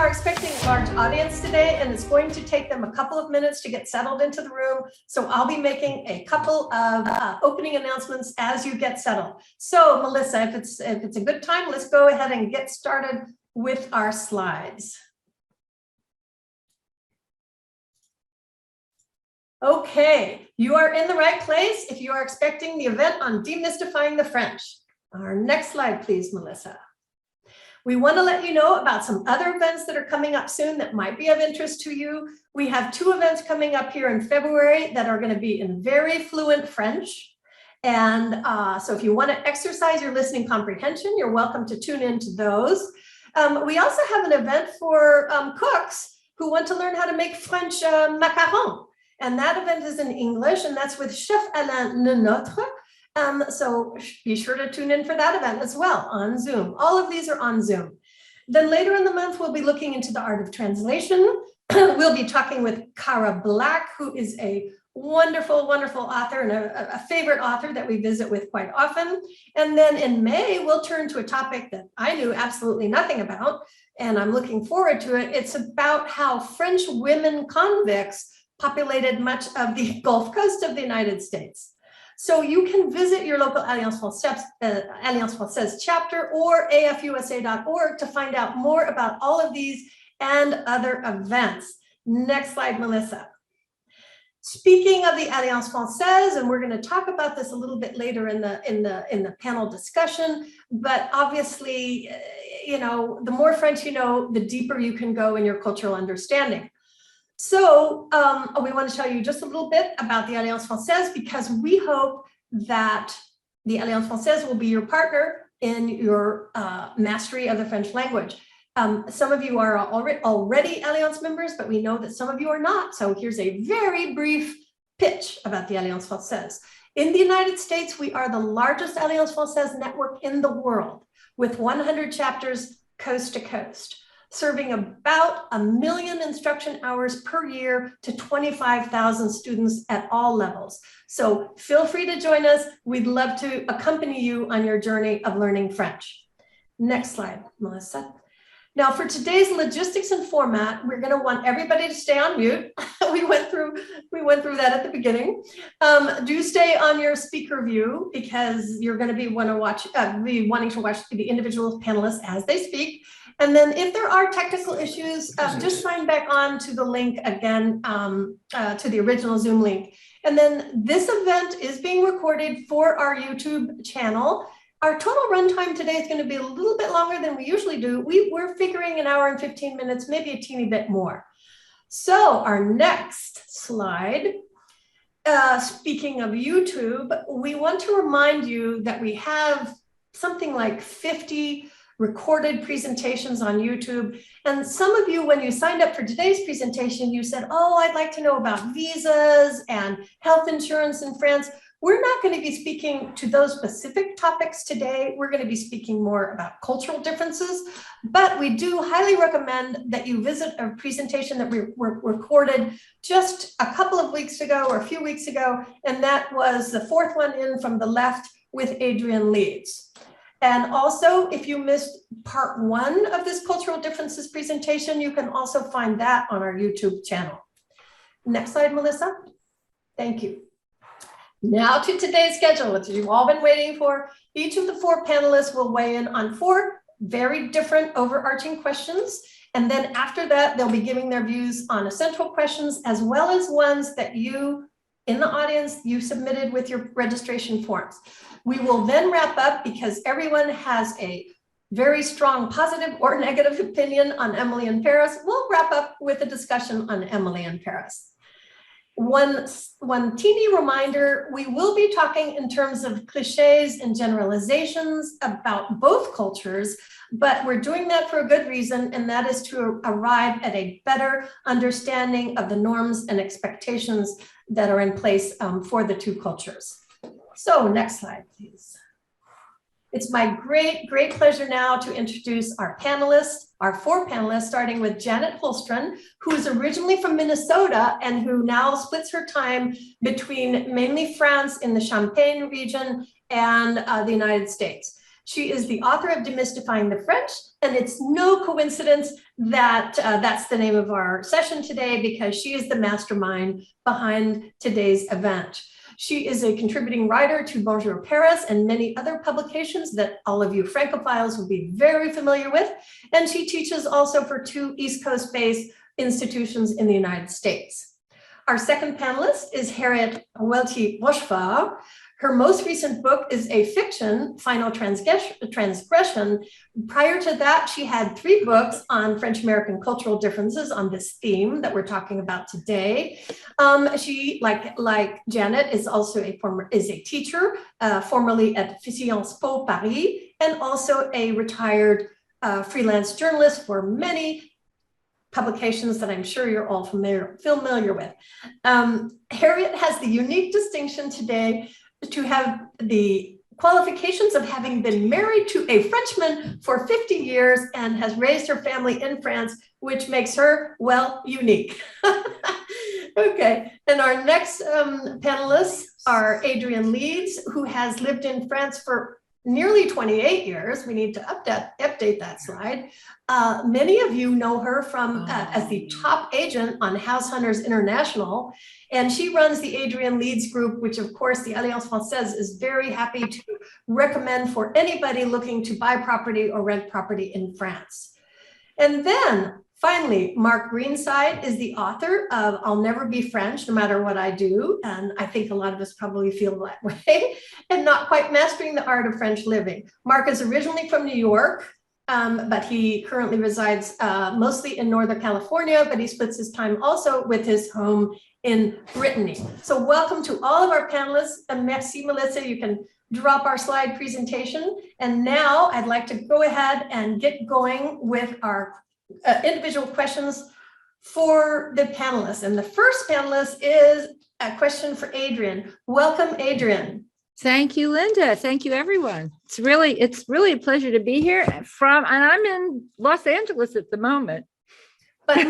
are expecting a large audience today, and it's going to take them a couple of minutes to get settled into the room. So I'll be making a couple of opening announcements as you get settled. So Melissa, if it's a good time, let's go ahead and get started with our slides. Okay, you are in the right place if you are expecting the event on Demystifying the French. Our next slide, please, Melissa. We want to let you know about some other events that are coming up soon that might be of interest to you. We have 2 events coming up here in February that are going to be in very fluent French. And so if you want to exercise your listening comprehension, you're welcome to tune into those. We also have an event for cooks who want to learn how to make French macarons. And that event is in English, and that's with Chef Alain Lenotre. So be sure to tune in for that event as well on Zoom. All of these are on Zoom. Then later in the month, we'll be looking into the art of translation. We'll be talking with Cara Black, who is a wonderful, wonderful author and a favorite author that we visit with quite often. And then in May, we'll turn to a topic that I knew absolutely nothing about, and I'm looking forward to it. It's about how French women convicts populated much of the Gulf Coast of the United States. So you can visit your local Alliance Française chapter or afusa.org to find out more about all of these and other events. Next slide, Melissa. Speaking of the Alliance Française, and we're going to talk about this a little bit later in the panel discussion, but obviously, you know, the more French you know, the deeper you can go in your cultural understanding. So we want to tell you just a little bit about the Alliance Française, because we hope that the Alliance Française will be your partner in your mastery of the French language. Some of you are already Alliance members, but we know that some of you are not. So here's a very brief pitch about the Alliance Française. In the United States, we are the largest Alliance Française network in the world, with 100 chapters coast to coast, serving about 1 million instruction hours per year to 25,000 students at all levels. So feel free to join us. We'd love to accompany you on your journey of learning French. Next slide, Melissa. Now for today's logistics and format, we're going to want everybody to stay on mute. we went through that at the beginning. Do stay on your speaker view, because you're going to be wanting to watch the individual panelists as they speak. And then if there are technical issues, just sign back on to the link again, to the original Zoom link. And then this event is being recorded for our YouTube channel. Our total runtime today is going to be a little bit longer than we usually do. We're figuring 1 hour and 15 minutes, maybe a teeny bit more. So our next slide, speaking of YouTube, we want to remind you that we have something like 50 recorded presentations on YouTube. And some of you, when you signed up for today's presentation, you said, oh, I'd like to know about visas and health insurance in France. We're not going to be speaking to those specific topics today. We're going to be speaking more about cultural differences, but we do highly recommend that you visit a presentation that we recorded just a couple of weeks ago or a few weeks ago, and that was the 4th one in from the left with Adrian Leeds. And also, if you missed part 1 of this cultural differences presentation, you can also find that on our YouTube channel. Next slide, Melissa. Thank you. Now to today's schedule, which you've all been waiting for. Each of the 4 panelists will weigh in on 4 very different overarching questions. And then after that, they'll be giving their views on essential questions, as well as ones that you in the audience, you submitted with your registration forms. We will then wrap up, because everyone has a very strong positive or negative opinion on Emily in Paris. We'll wrap up with a discussion on Emily in Paris. One teeny reminder, we will be talking in terms of cliches and generalizations about both cultures, but we're doing that for a good reason, and that is to arrive at a better understanding of the norms and expectations that are in place for the 2 cultures. So next slide, please. It's my great pleasure now to introduce our panelists, our 4 panelists, starting with Janet Holstrom, who is originally from Minnesota and who now splits her time between mainly France in the Champagne region and the United States. She is the author of Demystifying the French, and it's no coincidence that that's the name of our session today, because she is the mastermind behind today's event. She is a contributing writer to Bonjour Paris and many other publications that all of you Francophiles will be very familiar with. And she teaches also for 2 East Coast-based institutions in the United States. Our second panelist is Harriet Welty-Rochefort. Her most recent book is a fiction, Final Transgression. Prior to that, she had 3 books on French-American cultural differences on this theme that we're talking about today. She, like Janet, is also a teacher, formerly at Sciences Po Paris, and also a retired freelance journalist for many publications that I'm sure you're all familiar with. Harriet has the unique distinction today to have the qualifications of having been married to a Frenchman for 50 years and has raised her family in France, which makes her, well, unique. Okay, and our next panelists are Adrian Leeds, who has lived in France for nearly 28 years. We need to update that slide. Many of you know her from as the top agent on House Hunters International, and she runs the Adrian Leeds group, which of course the Alliance Française is very happy to recommend for anybody looking to buy property or rent property in France. And then finally, Mark Greenside is the author of I'll Never Be French, No Matter What I Do. And I think a lot of us probably feel that way, and Not Quite Mastering the Art of French Living. Mark is originally from New York, but he currently resides mostly in Northern California, but he splits his time also with his home in Brittany. So welcome to all of our panelists. And merci, Melissa. You can drop our slide presentation. And now I'd like to go ahead and get going with our individual questions for the panelists. And the first panelist is a question for Adrian. Welcome, Adrian. Thank you, Linda. Thank you, everyone. It's really a pleasure to be here and I'm in Los Angeles at the moment. But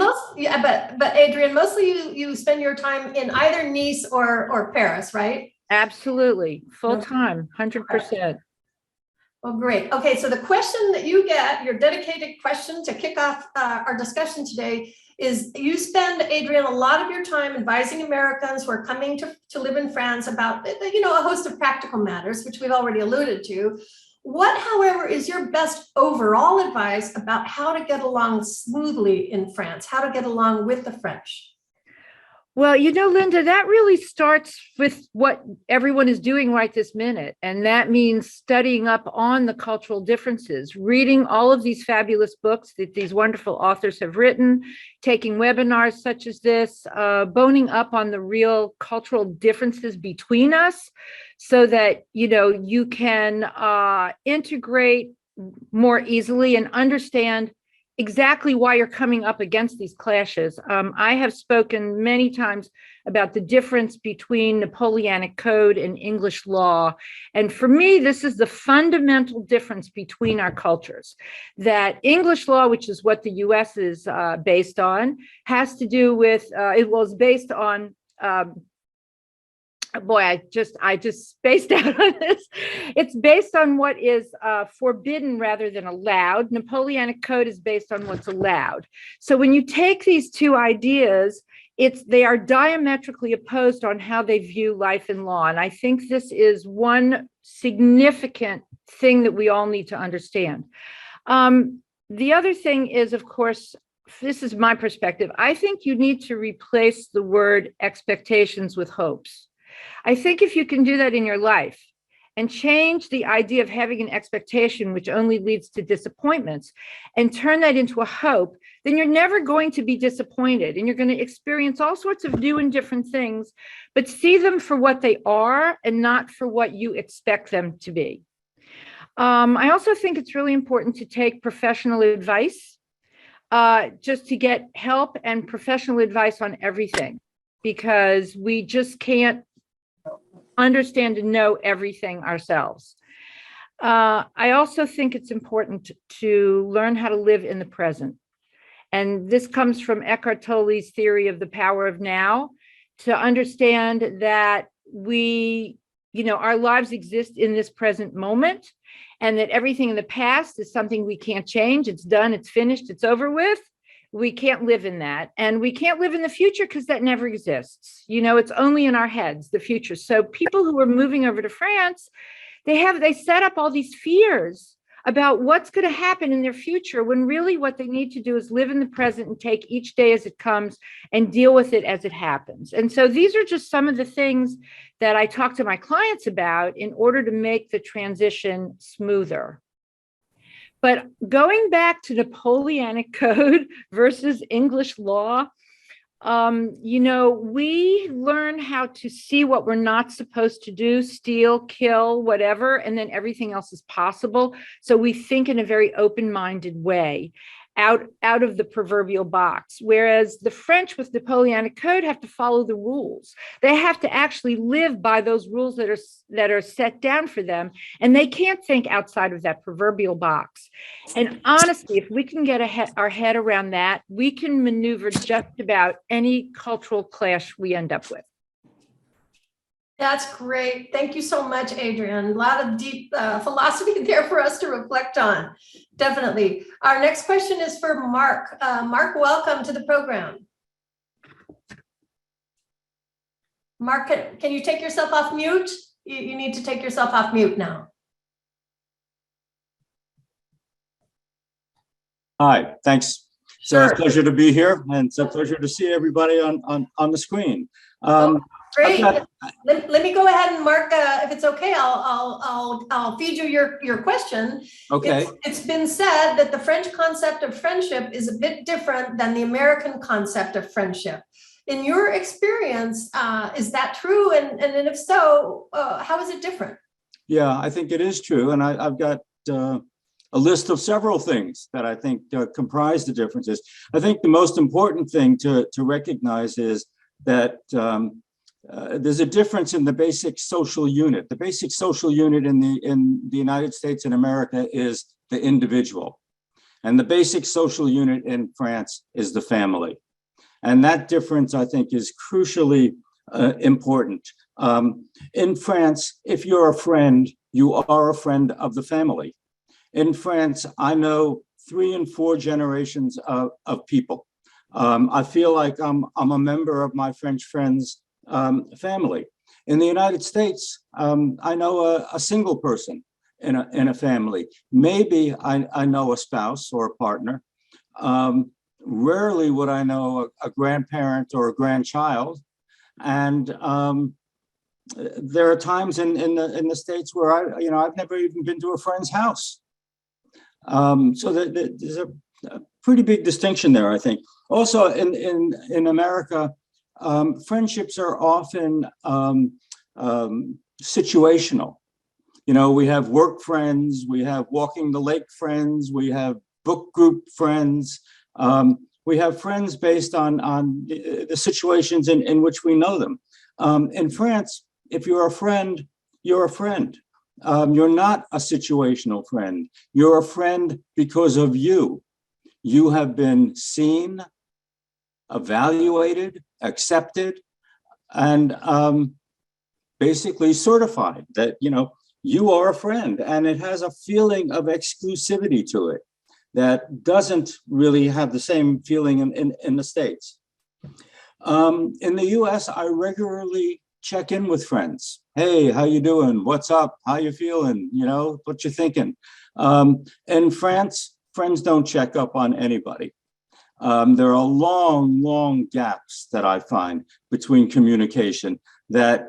but Adrian, mostly you spend your time in either Nice or Paris, right? Absolutely, full time, 100%. Well, great. Okay, so the question that you get, your dedicated question to kick off our discussion today is, you spend, Adrian, a lot of your time advising Americans who are coming to live in France about, a host of practical matters, which we've already alluded to. What, however, is your best overall advice about how to get along smoothly in France, how to get along with the French? Well, Linda, that really starts with what everyone is doing right this minute. And that means studying up on the cultural differences, reading all of these fabulous books that these wonderful authors have written, taking webinars such as this, boning up on the real cultural differences between us so that, you can integrate more easily and understand exactly why you're coming up against these clashes. I have spoken many times about the difference between Napoleonic Code and English law. And for me, this is the fundamental difference between our cultures. That English law, which is what the US is based on, has to do with, it was based on, boy, I just spaced out on this. It's based on what is forbidden rather than allowed. Napoleonic Code is based on what's allowed. So when you take these two ideas, they are diametrically opposed on how they view life and law. And I think this is one significant thing that we all need to understand. The other thing is, of course, this is my perspective. I think you need to replace the word expectations with hopes. I think if you can do that in your life and change the idea of having an expectation, which only leads to disappointments, and turn that into a hope, then you're never going to be disappointed and you're going to experience all sorts of new and different things, but see them for what they are and not for what you expect them to be. I also think it's really important to take professional advice, just to get help and professional advice on everything, because we just can't understand and know everything ourselves. I also think it's important to learn how to live in the present. And this comes from Eckhart Tolle's theory of the power of now, to understand that our lives exist in this present moment. and that everything in the past is something we can't change. It's done, it's finished, it's over with. We can't live in that. And we can't live in the future because that never exists. It's only in our heads, the future. So people who are moving over to France, they set up all these fears about what's going to happen in their future, when really what they need to do is live in the present and take each day as it comes and deal with it as it happens. And so these are just some of the things that I talk to my clients about in order to make the transition smoother. But going back to Napoleonic Code versus English law, we learn how to see what we're not supposed to do, steal, kill, whatever, and then everything else is possible. So we think in a very open-minded way, out of the proverbial box. Whereas the French with Napoleonic Code have to follow the rules. They have to actually live by those rules that are set down for them, and they can't think outside of that proverbial box. And honestly, if we can get our head around that, we can maneuver just about any cultural clash we end up with. That's great. Thank you so much, Adrian. A lot of deep philosophy there for us to reflect on. Definitely. Our next question is for Mark. Mark, welcome to the program. Mark, can you take yourself off mute? You need to take yourself off mute now. Hi, thanks. Sure. It's a pleasure to be here, and it's a pleasure to see everybody on the screen. Great. Let me go ahead and Mark, if it's okay, I'll feed you your question. Okay. It's been said that the French concept of friendship is a bit different than the American concept of friendship. In your experience, is that true? And if so, how is it different? Yeah, I think it is true, and I've got a list of several things that I think comprise the differences. I think the most important thing to recognize is that there's a difference in the basic social unit. The basic social unit in the United States and America is the individual. And the basic social unit in France is the family. And that difference, I think, is crucially important. In France, if you're a friend, you are a friend of the family. In France, I know 3 and 4 generations of people. I feel like I'm a member of my French friends' family. In the United States, I know a single person in a family. Maybe I know a spouse or a partner. Rarely would I know a grandparent or a grandchild. And there are times in the States where I've never even been to a friend's house. So there's a pretty big distinction there, I think. Also, in America, friendships are often situational. We have work friends, we have walking the lake friends, we have book group friends. We have friends based on the situations in which we know them. In France, if you're a friend, you're a friend. You're not a situational friend. You're a friend because of you. You have been seen, evaluated, accepted, and basically certified that, you are a friend. And it has a feeling of exclusivity to it that doesn't really have the same feeling in the States. In the US, I regularly check in with friends. Hey, how you doing? What's up? How you feeling? What you thinking? In France, friends don't check up on anybody. There are long gaps that I find between communication that,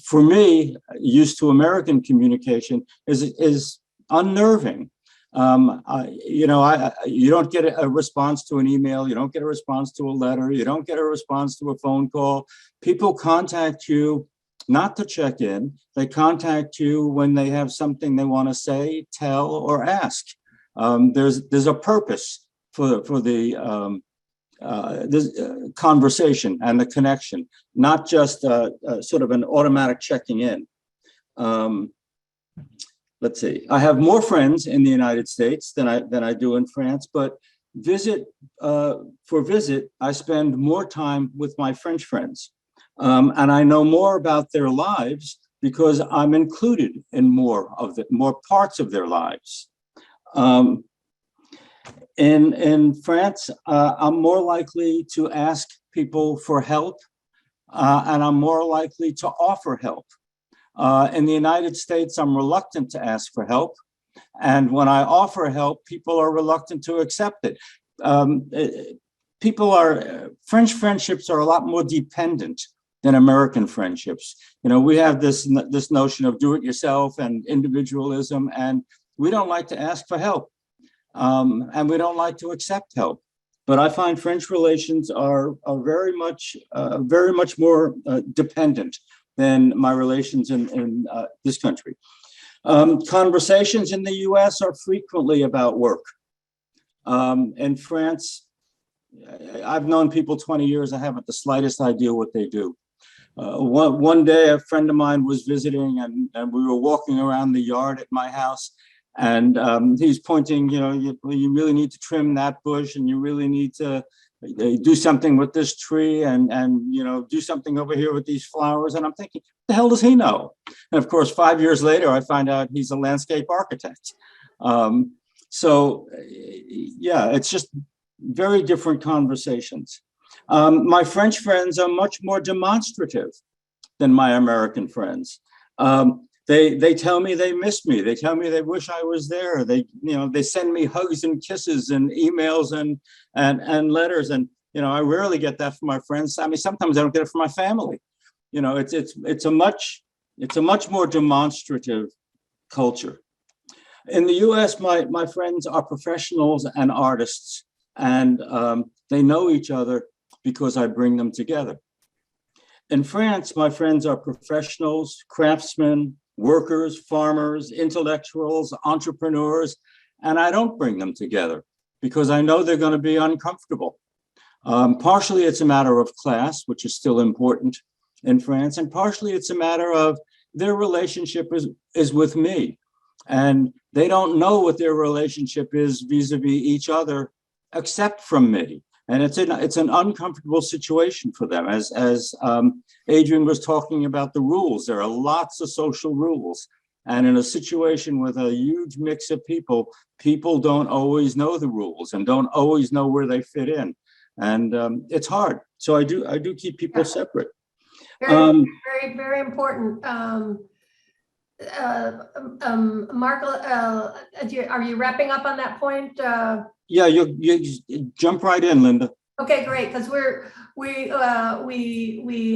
for me, used to American communication, is unnerving. You don't get a response to an email. You don't get a response to a letter. You don't get a response to a phone call. People contact you not to check in. They contact you when they have something they want to say, tell, or ask. There's a purpose for the conversation and the connection, not just sort of an automatic checking in. Let's see. I have more friends in the United States than I do in France, but for visit, I spend more time with my French friends, and I know more about their lives because I'm included in more parts of their lives. In France, I'm more likely to ask people for help, and I'm more likely to offer help. In the United States, I'm reluctant to ask for help. And when I offer help, people are reluctant to accept it. French friendships are a lot more dependent than American friendships. We have this notion of do it yourself and individualism, and we don't like to ask for help. And we don't like to accept help. But I find French relations are very much more dependent than my relations in this country. Conversations in the US are frequently about work. In France, I've known people 20 years, I haven't the slightest idea what they do. One day, a friend of mine was visiting, and we were walking around the yard at my house, and he's pointing, you really need to trim that bush, and you really need to do something with this tree, and do something over here with these flowers. And I'm thinking, what the hell does he know? And of course, 5 years later, I find out he's a landscape architect. So yeah, it's just very different conversations. My French friends are much more demonstrative than my American friends. They tell me they miss me. They tell me they wish I was there. They send me hugs and kisses and emails and letters. And I rarely get that from my friends. I mean, sometimes I don't get it from my family. It's a much more demonstrative culture. In the US, my friends are professionals and artists, and they know each other because I bring them together. In France, my friends are professionals, craftsmen, workers, farmers, intellectuals, entrepreneurs, and I don't bring them together because I know they're going to be uncomfortable. Partially, it's a matter of class, which is still important in France, and partially it's a matter of their relationship is with me, and they don't know what their relationship is vis-a-vis each other except from me. And it's an uncomfortable situation for them. As Adrian was talking about the rules, there are lots of social rules. And in a situation with a huge mix of people don't always know the rules and don't always know where they fit in. And it's hard. So I do keep people separate. Very, very, very important. Mark, are you wrapping up on that point? Yeah, you jump right in, Linda. Okay, great, because we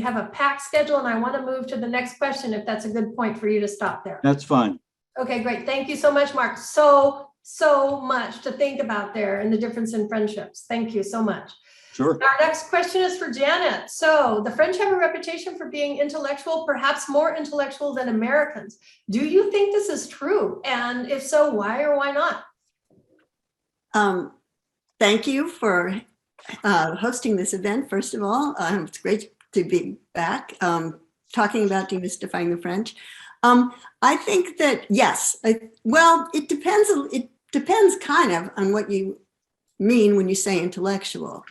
have a packed schedule, and I want to move to the next question if that's a good point for you to stop there. That's fine. Okay, great. Thank you so much, Mark. So much to think about there and the difference in friendships. Thank you so much. Sure. Our next question is for Janet. So the French have a reputation for being intellectual, perhaps more intellectual than Americans. Do you think this is true? And if so, why or why not? Thank you for hosting this event, first of all. It's great to be back talking about demystifying the French. I think that, yes, it depends kind of on what you mean when you say intellectual.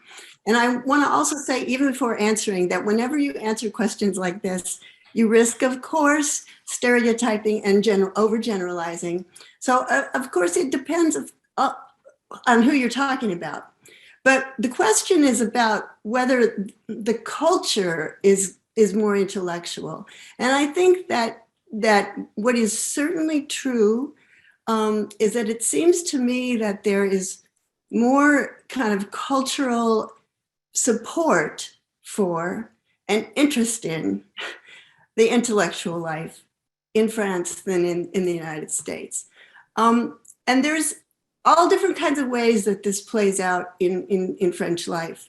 And I want to also say, even before answering, that whenever you answer questions like this, you risk, of course, stereotyping and overgeneralizing. So, of course, it depends on who you're talking about. But the question is about whether the culture is more intellectual. And I think that what is certainly true is that it seems to me that there is more kind of cultural support for and interest in the intellectual life in France than in the United States. And there's all different kinds of ways that this plays out in French life.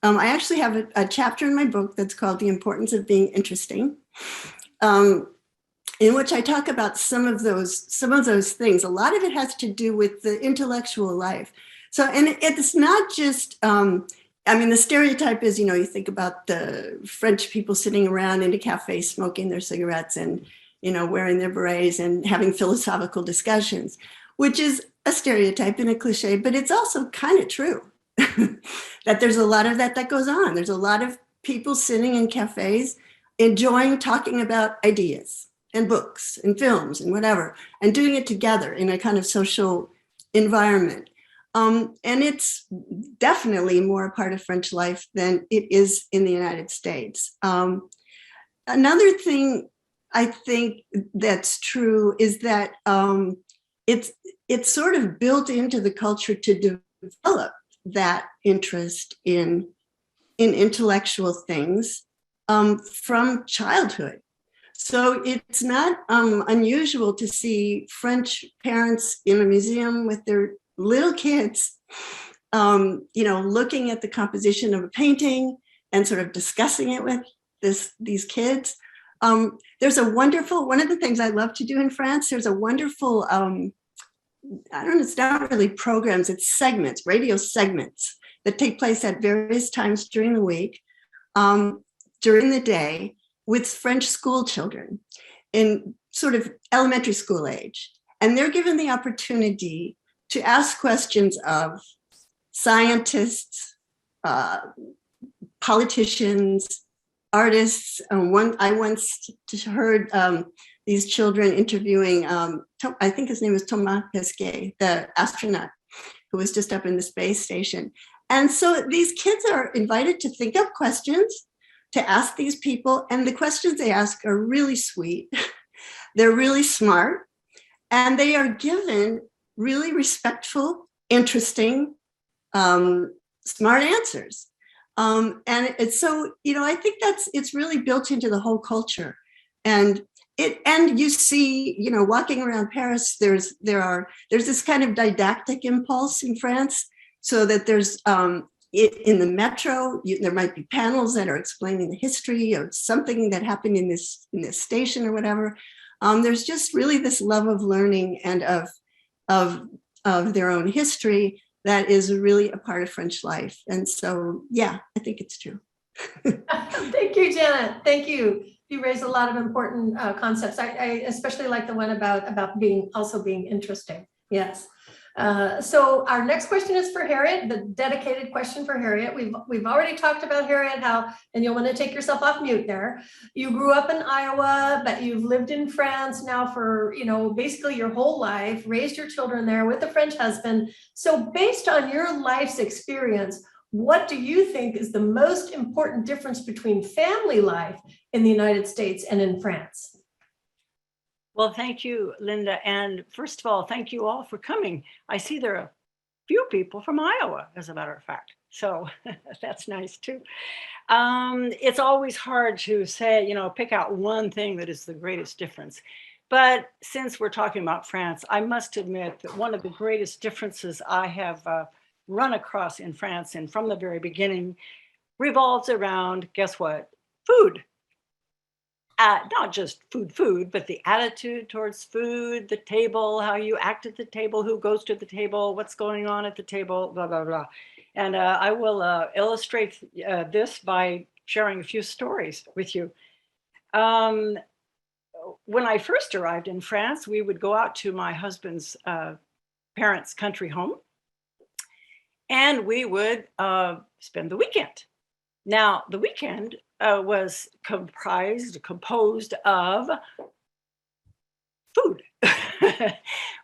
I actually have a chapter in my book that's called The Importance of Being Interesting, in which I talk about some of those things. A lot of it has to do with the intellectual life. So, and it's not just, the stereotype is, you think about the French people sitting around in a cafe smoking their cigarettes and, wearing their berets and having philosophical discussions, which is a stereotype and a cliche, but it's also kind of true that there's a lot of that goes on. There's a lot of people sitting in cafes enjoying talking about ideas. and books and films and whatever, and doing it together in a kind of social environment. And it's definitely more a part of French life than it is in the United States. Another thing I think that's true is that it's sort of built into the culture to develop that interest in intellectual things from childhood. So it's not unusual to see French parents in a museum with their little kids, looking at the composition of a painting and sort of discussing it with these kids. There's a wonderful, one of the things I love to do in France, there's a wonderful, I don't know, it's not really programs, it's segments, radio segments that take place at various times during the week, during the day, with French school children in sort of elementary school age. And they're given the opportunity to ask questions of scientists, politicians, artists. I once heard these children interviewing, I think his name was Thomas Pesquet, the astronaut who was just up in the space station. And so these kids are invited to think up questions to ask these people, and the questions they ask are really sweet. They're really smart, and they are given really respectful, interesting, smart answers. And it's so, I think it's really built into the whole culture. And you see, walking around Paris, there's this kind of didactic impulse in France, so that there's in the metro, there might be panels that are explaining the history of something that happened in this station or whatever. There's just really this love of learning and of their own history that is really a part of French life. And so, yeah, I think it's true. Thank you, Janet. Thank you. You raised a lot of important concepts. I especially like the one about being interesting. Yes. So our next question is for Harriet, the dedicated question for Harriet. We've already talked about Harriet, and you'll want to take yourself off mute there. You grew up in Iowa, but you've lived in France now for, basically your whole life, raised your children there with a French husband. So based on your life's experience, what do you think is the most important difference between family life in the United States and in France? Well, thank you, Linda. And first of all, thank you all for coming. I see there are a few people from Iowa, as a matter of fact. So that's nice too. It's always hard to say, pick out one thing that is the greatest difference. But since we're talking about France, I must admit that one of the greatest differences I have run across in France, and from the very beginning, revolves around, guess what? Food. Not just food, but the attitude towards food, the table, how you act at the table, who goes to the table, what's going on at the table, blah, blah, blah. And I will illustrate this by sharing a few stories with you. When I first arrived in France, we would go out to my husband's parents' country home, and we would spend the weekend. Now, the weekend was composed of food.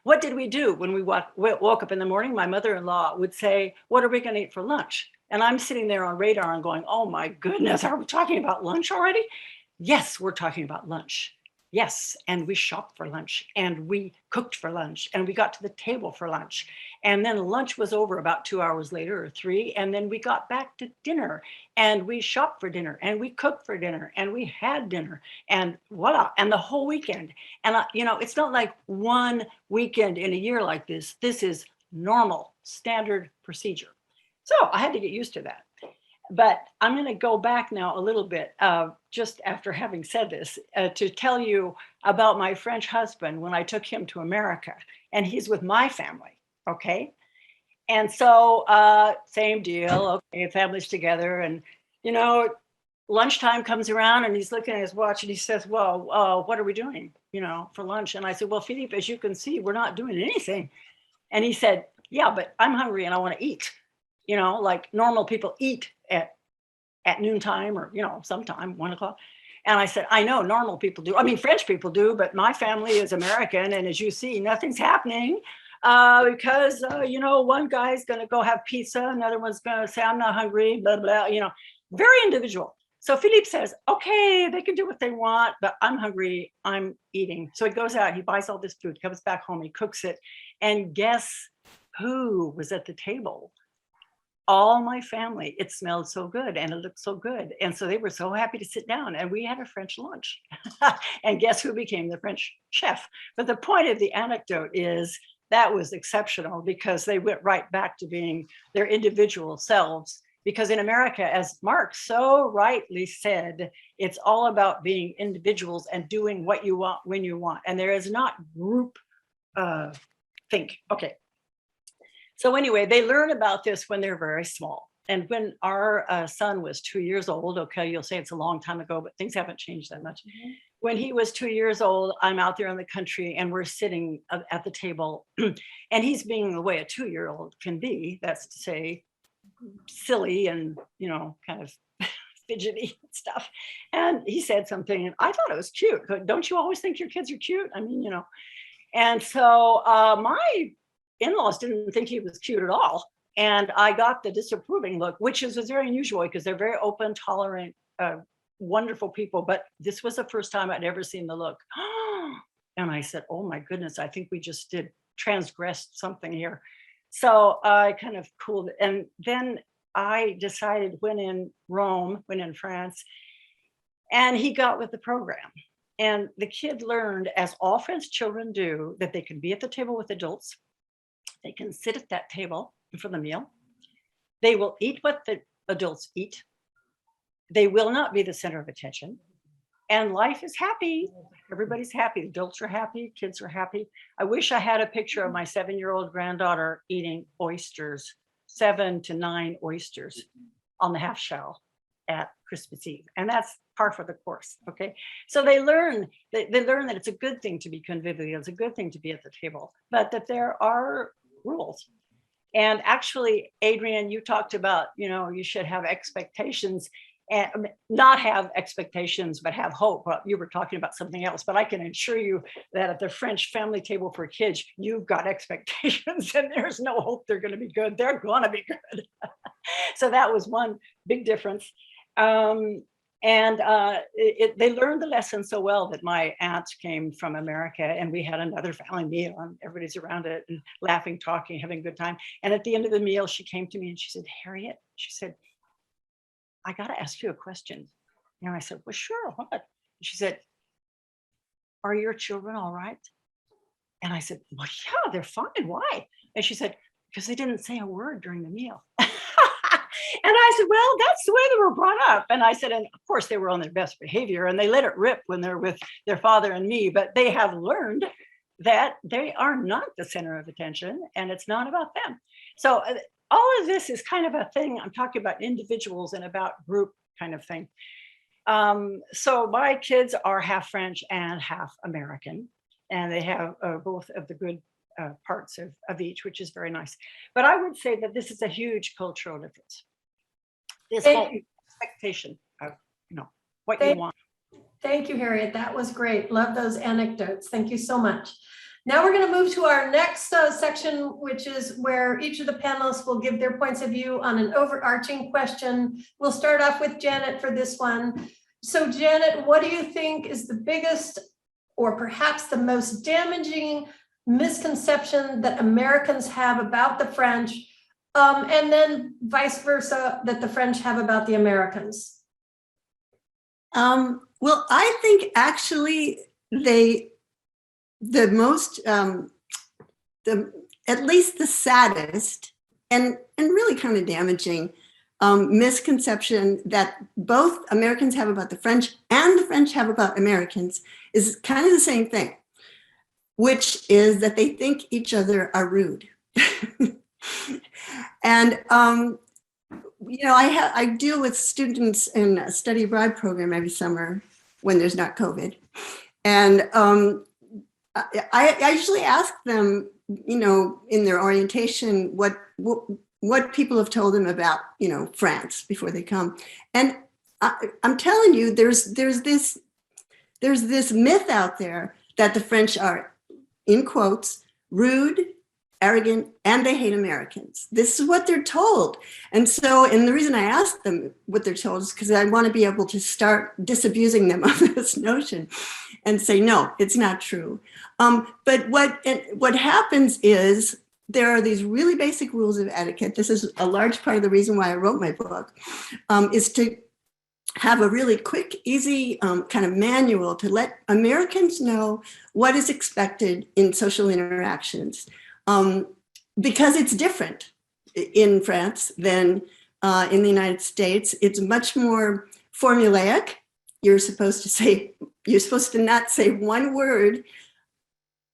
What did we do when we woke up in the morning? My mother-in-law would say, "What are we going to eat for lunch?" And I'm sitting there on radar and going, "Oh my goodness, are we talking about lunch already?" Yes, we're talking about lunch. Yes, and we shopped for lunch, and we cooked for lunch, and we got to the table for lunch. And then lunch was over about 2 hours later or 3, and then we got back to dinner, and we shopped for dinner, and we cooked for dinner, and we had dinner, and voila, and the whole weekend. And it's not like one weekend in a year like this. This is normal, standard procedure. So I had to get used to that. But I'm going to go back now a little bit, just after having said this, to tell you about my French husband when I took him to America, and he's with my family, okay? And so same deal, okay, family's together, and lunchtime comes around, and he's looking at his watch, and he says, "Well, what are we doing, for lunch?" And I said, "Well, Philippe, as you can see, we're not doing anything." And he said, "Yeah, but I'm hungry and I want to eat." Like normal people eat at noontime or, sometime 1 o'clock. And I said, I know normal people do. I mean, French people do, but my family is American. And as you see, nothing's happening because, one guy's going to go have pizza. Another one's going to say, I'm not hungry, blah, blah, very individual. So Philippe says, okay, they can do what they want, but I'm hungry, I'm eating. So he goes out, he buys all this food, comes back home, he cooks it. And guess who was at the table? All my family. It smelled so good and it looked so good. And so they were so happy to sit down and we had a French lunch. And guess who became the French chef? But the point of the anecdote is that was exceptional because they went right back to being their individual selves. Because in America, as Mark so rightly said, it's all about being individuals and doing what you want when you want. And there is not group think. Okay. So anyway, they learn about this when they're very small. And when our son was 2 years old, okay, you'll say it's a long time ago, but things haven't changed that much. Mm-hmm. When he was 2 years old, I'm out there in the country and we're sitting at the table and he's being the way a 2-year-old can be. That's to say, silly and, kind of fidgety stuff. And he said something and I thought it was cute. Don't you always think your kids are cute? I mean, And so my in-laws didn't think he was cute at all. And I got the disapproving look, which was very unusual because they're very open, tolerant, wonderful people. But this was the first time I'd ever seen the look. And I said, oh my goodness, I think we just transgressed something here. So I kind of cooled it. And then I decided when in France, and he got with the program. And the kid learned, as all French children do, that they can be at the table with adults. They can sit at that table for the meal. They will eat what the adults eat. They will not be the center of attention. And life is happy. Everybody's happy. Adults are happy. Kids are happy. I wish I had a picture of my 7-year-old granddaughter eating oysters, 7 to 9 oysters on the half shell at Christmas Eve. And that's par for the course. Okay. So they learn that it's a good thing to be convivial. It's a good thing to be at the table, but that there are rules. And actually, Adrian, you talked about, you should have expectations and not have expectations, but have hope. Well, you were talking about something else, but I can assure you that at the French family table for kids, you've got expectations and there's no hope they're going to be good. They're going to be good. So that was one big difference. They learned the lesson so well that my aunt came from America and we had another family meal and everybody's around it and laughing, talking, having a good time. And at the end of the meal, she came to me and she said, Harriet, she said, I got to ask you a question. And I said, well, sure, what? She said, are your children all right? And I said, well, yeah, they're fine. Why? And she said, because they didn't say a word during the meal. And I said, well, that's the way they were brought up. And I said, and of course they were on their best behavior and they let it rip when they're with their father and me, but they have learned that they are not the center of attention and it's not about them. So all of this is kind of a thing. I'm talking about individuals and about group kind of thing. So my kids are half French and half American, and they have both of the good parts of each, which is very nice. But I would say that this is a huge cultural difference. This whole expectation of, what you want. Thank you, Harriet. That was great. Love those anecdotes. Thank you so much. Now we're going to move to our next section, which is where each of the panelists will give their points of view on an overarching question. We'll start off with Janet for this one. So Janet, what do you think is the biggest or perhaps the most damaging misconception that Americans have about the French, and then vice versa, that the French have about the Americans? Well, I think actually the most, at least the saddest and really kind of damaging misconception that both Americans have about the French and the French have about Americans is kind of the same thing, which is that they think each other are rude. And, I deal with students in a study abroad program every summer when there's not COVID. And I usually ask them, in their orientation, what people have told them about, France before they come. And I'm telling you, there's this myth out there that the French are, in quotes, rude, arrogant, and they hate Americans. This is what they're told. And the reason I asked them what they're told is because I want to be able to start disabusing them of this notion and say, no, it's not true. But what happens is there are these really basic rules of etiquette. This is a large part of the reason why I wrote my book, is to have a really quick, easy kind of manual to let Americans know what is expected in social interactions. Because it's different in France than in the United States. It's much more formulaic. You're supposed to not say one word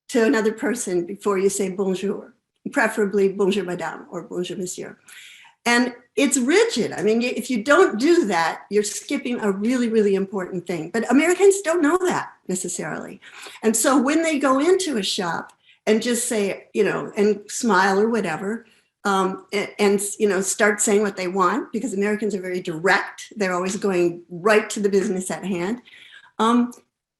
to another person before you say bonjour, preferably bonjour madame or bonjour monsieur. And it's rigid. I mean, if you don't do that, you're skipping a really, really important thing. But Americans don't know that necessarily. And so when they go into a shop and just say, and smile or whatever, and start saying what they want, because Americans are very direct. They're always going right to the business at hand.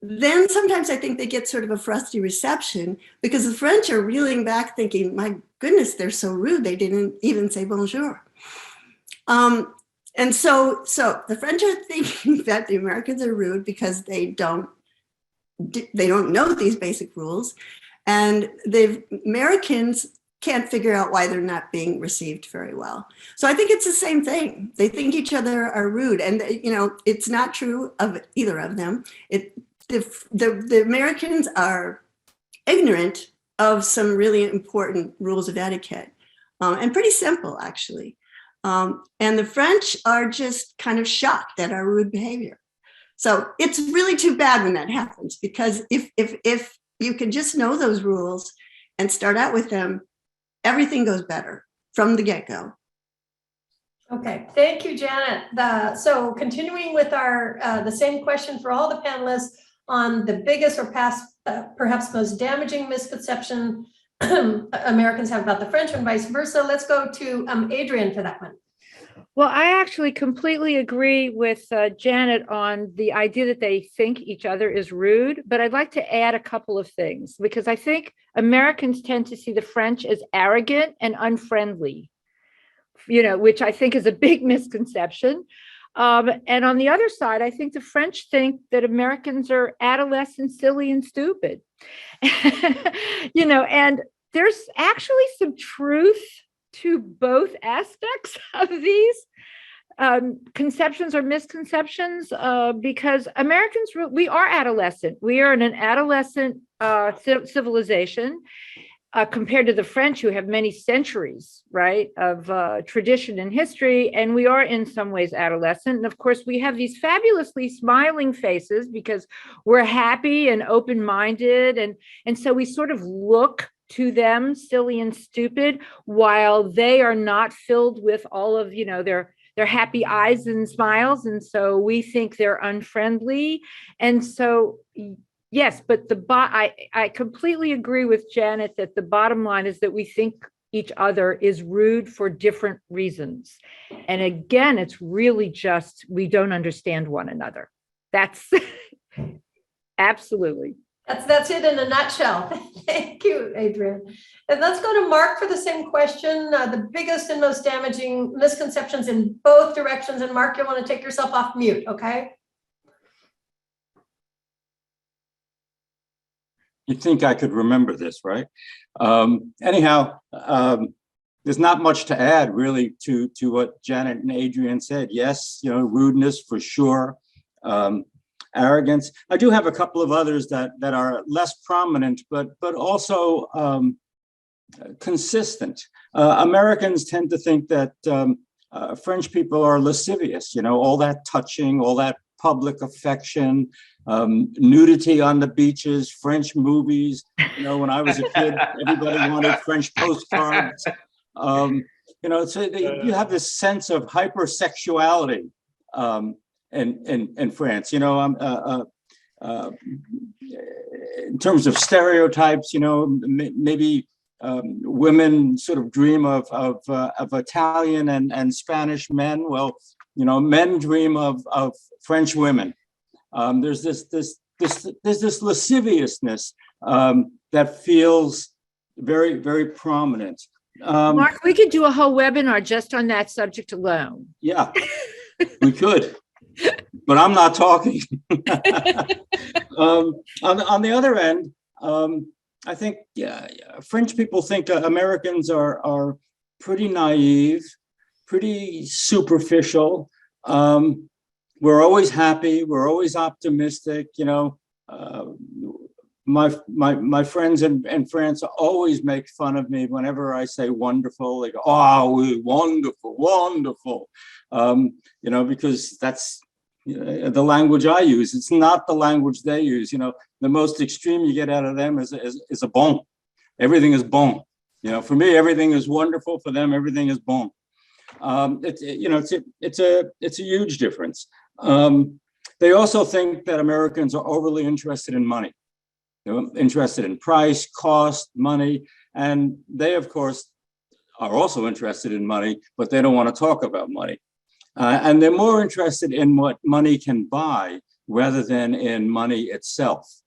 Then sometimes I think they get sort of a frosty reception because the French are reeling back thinking, my goodness, they're so rude. They didn't even say bonjour. And so the French are thinking that the Americans are rude because they don't know these basic rules. And the Americans can't figure out why they're not being received very well. So I think it's the same thing. They think each other are rude, and it's not true of either of them. The Americans are ignorant of some really important rules of etiquette, and pretty simple actually. And the French are just kind of shocked at our rude behavior. So it's really too bad when that happens, because if you can just know those rules and start out with them, everything goes better from the get-go. Okay, thank you, Janet. So continuing with our the same question for all the panelists on the biggest or perhaps most damaging misconception Americans have about the French and vice versa. Let's go to Adrian for that one. Well, I actually completely agree with Janet on the idea that they think each other is rude, but I'd like to add a couple of things, because I think Americans tend to see the French as arrogant and unfriendly, which I think is a big misconception. And on the other side, I think the French think that Americans are adolescent, silly, and stupid. And there's actually some truth to both aspects of these conceptions or misconceptions, because Americans, we are adolescent. We are in an adolescent civilization compared to the French, who have many centuries, right, of tradition and history. And we are in some ways adolescent. And of course, we have these fabulously smiling faces because we're happy and open-minded. And so we sort of look to them silly and stupid, while they are not filled with all of their happy eyes and smiles, and so we think they're unfriendly. And so yes, but I completely agree with Janet that the bottom line is that we think each other is rude for different reasons. And again, it's really just we don't understand one another. That's absolutely. That's it in a nutshell. Thank you, Adrian. And let's go to Mark for the same question. The biggest and most damaging misconceptions in both directions. And Mark, you'll want to take yourself off mute, okay? You'd think I could remember this, right? Anyhow, there's not much to add really to what Janet and Adrian said. Yes, rudeness for sure. Arrogance. I do have a couple of others that are less prominent, but also consistent. Americans tend to think that French people are lascivious, all that touching, all that public affection, nudity on the beaches, French movies. When I was a kid, everybody wanted French postcards. So you have this sense of hypersexuality. In France, in terms of stereotypes, maybe women sort of dream of Italian and Spanish men. Well, men dream of French women. There's this lasciviousness that feels very, very prominent. Mark, we could do a whole webinar just on that subject alone. Yeah, we could, but I'm not talking. On the other end, I think French people think Americans are pretty naive, pretty superficial. We're always happy. We're always optimistic. My friends in France always make fun of me whenever I say wonderful. They go, "Oh, wonderful, wonderful," because that's the language I use. It's not the language they use. The most extreme you get out of them is a bon. Everything is bon. For me, everything is wonderful. For them, everything is bon. It's a huge difference. They also think that Americans are overly interested in money. They're interested in price, cost, money, and they, of course, are also interested in money, but they don't want to talk about money. And they're more interested in what money can buy rather than in money itself.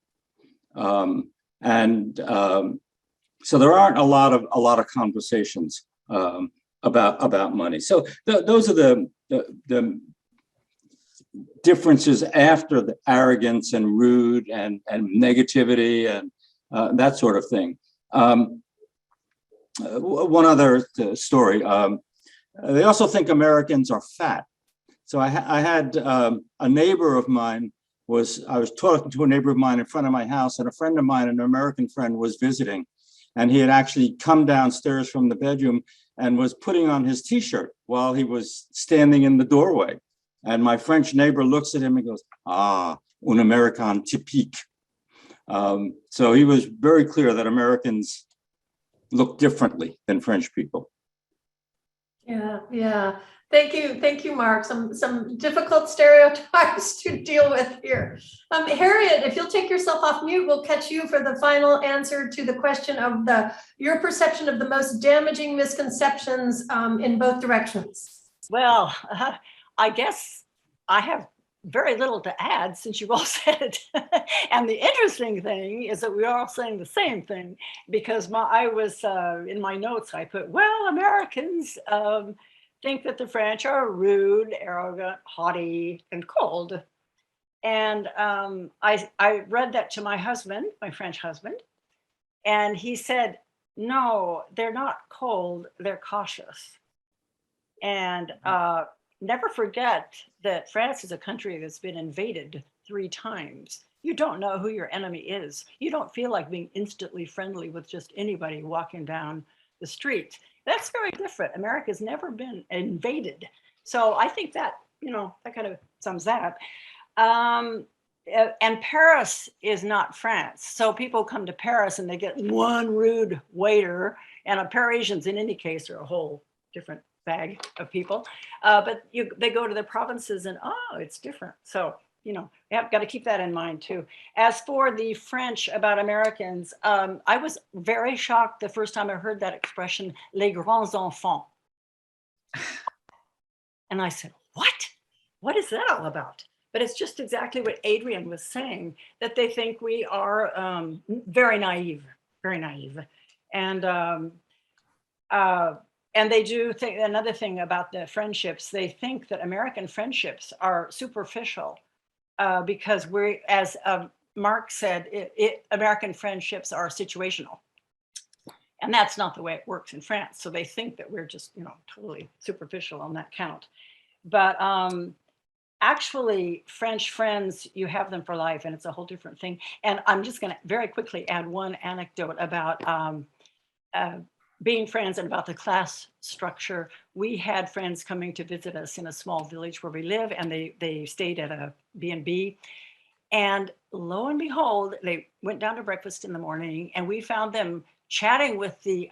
So there aren't a lot of conversations about money. So those are the differences after the arrogance and rude and negativity and that sort of thing. One other story. They also think Americans are fat. So I had a neighbor of mine I was talking to a neighbor of mine in front of my house, and a friend of mine, an American friend, was visiting, and he had actually come downstairs from the bedroom and was putting on his t-shirt while he was standing in the doorway. And my French neighbor looks at him and goes, "Ah, un American typique." So he was very clear that Americans look differently than French people. Yeah. Thank you, Mark. Some difficult stereotypes to deal with here. Harriet, if you'll take yourself off mute, we'll catch you for the final answer to the question of your perception of the most damaging misconceptions in both directions. Well, I guess I have very little to add since you've all said it. And the interesting thing is that we're all saying the same thing, because I was in my notes, I put, well, Americans think that the French are rude, arrogant, haughty, and cold. And I read that to my husband, my French husband, and he said, no, they're not cold, they're cautious. And never forget that France is a country that's been invaded 3 times. You don't know who your enemy is. You don't feel like being instantly friendly with just anybody walking down the street. That's very different. America's never been invaded. So I think that, that kind of sums that up. And Paris is not France. So people come to Paris and they get one rude waiter, and Parisians in any case are a whole different bag of people. But they go to the provinces and, it's different. So, you have got to keep that in mind too. As for the French about Americans, I was very shocked the first time I heard that expression, les grands enfants. And I said, what? What is that all about? But it's just exactly what Adrian was saying, that they think we are very naive. And they do think, another thing about the friendships, they think that American friendships are superficial because we're, as Mark said, American friendships are situational. And that's not the way it works in France. So they think that we're just, totally superficial on that count. But actually, French friends, you have them for life, and it's a whole different thing. And I'm just going to very quickly add one anecdote about being friends and about the class structure. We had friends coming to visit us in a small village where we live, and they stayed at a B&B. And lo and behold, they went down to breakfast in the morning, and we found them chatting with the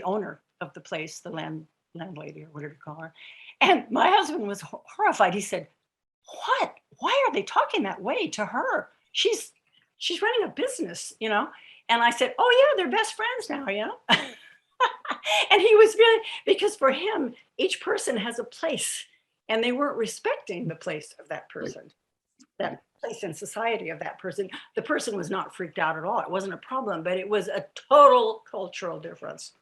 owner of the place, the landlady or whatever you call her. And my husband was horrified. He said, "What? Why are they talking that way to her? She's running a business, And I said, "Oh yeah, they're best friends now, And he was really, because for him, each person has a place and they weren't respecting the place of that person, that place in society of that person. The person was not freaked out at all. It wasn't a problem, but it was a total cultural difference.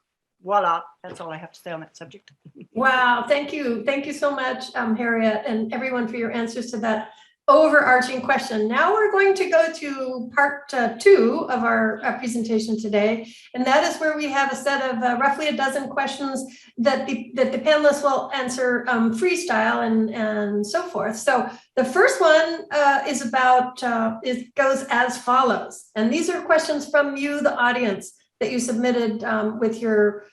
Voila, that's all I have to say on that subject. Wow, thank you. Thank you so much, Harriet, and everyone for your answers to that overarching question. Now we're going to go to part 2 of our presentation today, and that is where we have a set of roughly a dozen questions that the panelists will answer freestyle and so forth. So the first one is about, it goes as follows, and these are questions from you, the audience, that you submitted with your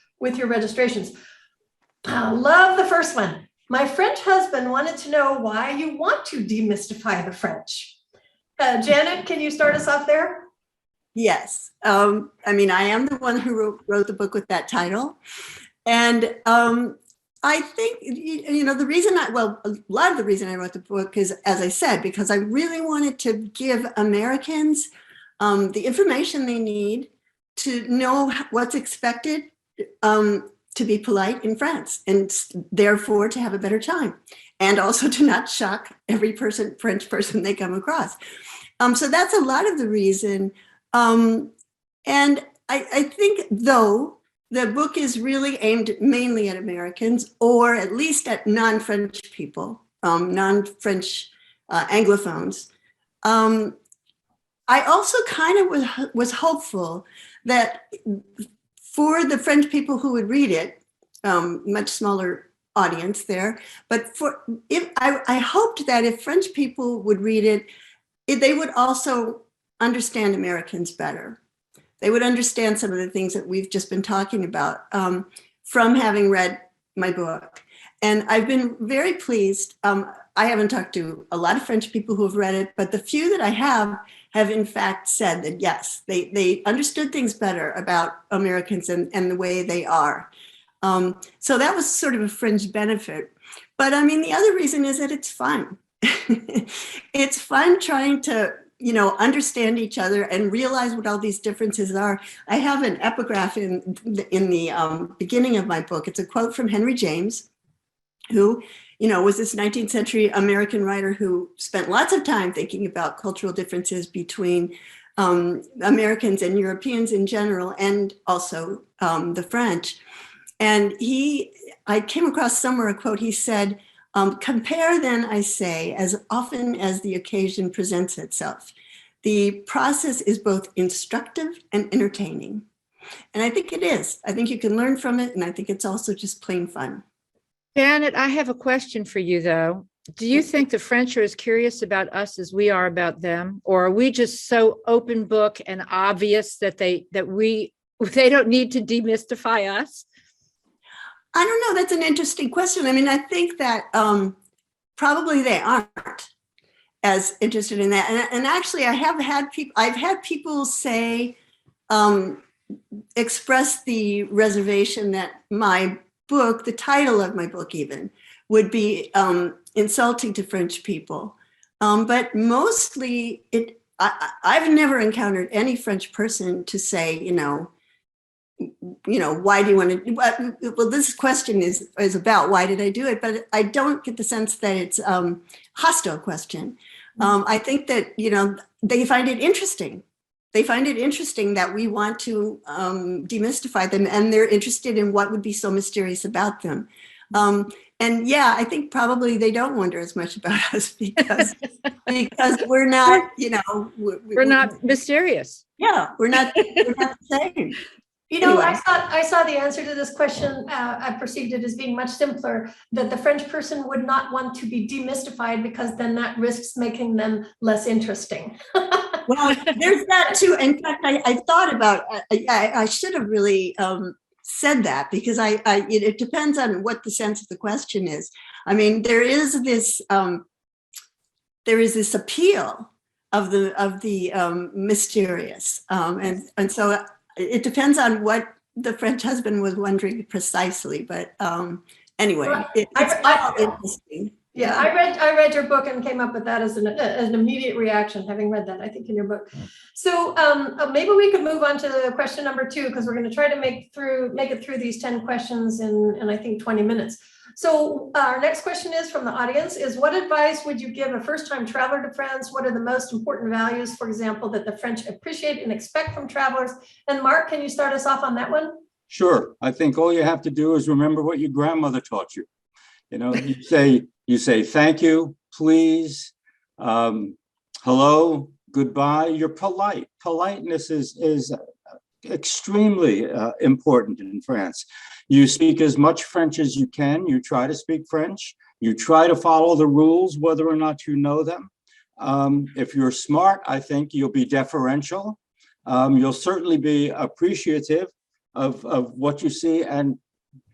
registrations. Love the first one. My French husband wanted to know why you want to demystify the French. Janet, can you start us off there? Yes. I mean, I am the one who wrote the book with that title. And I think, the reason a lot of the reason I wrote the book is, as I said, because I really wanted to give Americans the information they need to know what's expected to be polite in France, and therefore to have a better time, and also to not shock every French person they come across. So that's a lot of the reason. And I think, though, the book is really aimed mainly at Americans, or at least at non-French people, non-French Anglophones. I also kind of was hopeful that for the French people who would read it, much smaller audience there, but I hoped that if French people would read it, they would also understand Americans better. They would understand some of the things that we've just been talking about from having read my book. And I've been very pleased. I haven't talked to a lot of French people who have read it, but the few that I have in fact said that, yes, they understood things better about Americans and the way they are. So that was sort of a fringe benefit. But I mean, the other reason is that it's fun. It's fun trying to, understand each other and realize what all these differences are. I have an epigraph in the beginning of my book. It's a quote from Henry James, who was this 19th century American writer who spent lots of time thinking about cultural differences between Americans and Europeans in general, and also the French. And I came across somewhere a quote. He said, compare then, I say, as often as the occasion presents itself. The process is both instructive and entertaining. And I think it is. I think you can learn from it. And I think it's also just plain fun. Janet, I have a question for you, though. Do you think the French are as curious about us as we are about them? Or are we just so open book and obvious that they don't need to demystify us? I don't know. That's an interesting question. I mean, I think that probably they aren't as interested in that. And actually, I've had people say, express the reservation that my book, the title of my book even, would be insulting to French people. But mostly, I've never encountered any French person to say, why do you want to, well, this question is about why did I do it? But I don't get the sense that it's a hostile question. I think that, they find it interesting. They find it interesting that we want to demystify them, and they're interested in what would be so mysterious about them. And yeah, I think probably they don't wonder as much about us because we're not, we're not mysterious. Yeah, we're not the same. Anyway. I saw the answer to this question. I perceived it as being much simpler, that the French person would not want to be demystified because then that risks making them less interesting. Well, there's that too. In fact, I thought about, I should have really said that, because it depends on what the sense of the question is. I mean, there is this appeal of the mysterious, and so it depends on what the French husband was wondering precisely. But anyway, well, it's all interesting. Yeah, I read your book and came up with that as an immediate reaction, having read that, I think, in your book. So maybe we could move on to question number 2, because we're going to try to make it through these 10 questions in I think 20 minutes. So our next question is from the audience is, what advice would you give a first-time traveler to France? What are the most important values, for example, that the French appreciate and expect from travelers? And Mark, can you start us off on that one? Sure. I think all you have to do is remember what your grandmother taught you. You know, you say thank you, please, hello, goodbye. You're polite. Politeness is extremely important in France. You speak as much French as you can. You try to speak French. You try to follow the rules, whether or not you know them. If you're smart, I think you'll be deferential. You'll certainly be appreciative of what you see, and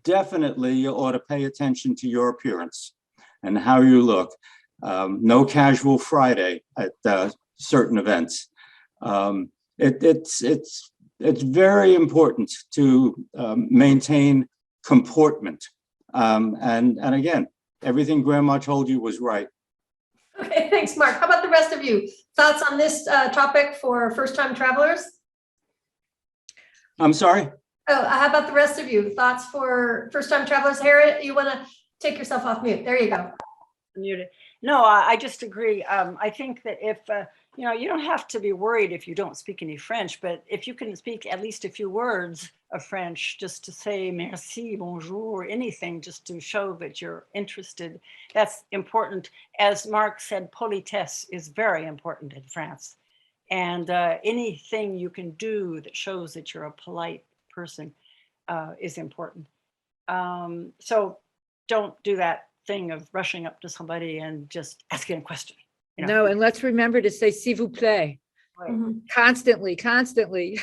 definitely you ought to pay attention to your appearance and how you look. No casual Friday at certain events. It's very important to maintain comportment. And again, everything Grandma told you was right. Okay, thanks, Mark. How about the rest of you? Thoughts on this topic for first-time travelers? I'm sorry? Oh, how about the rest of you? Thoughts for first-time travelers? Harriet, you want to take yourself off mute. There you go. Muted. No, I just agree. I think that if, you don't have to be worried if you don't speak any French, but if you can speak at least a few words of French, just to say merci, bonjour, or anything, just to show that you're interested, that's important. As Mark said, politesse is very important in France. And anything you can do that shows that you're a polite person is important. So don't do that thing of rushing up to somebody and just asking a question. No, and let's remember to say s'il vous plaît. Right. Mhm. Constantly.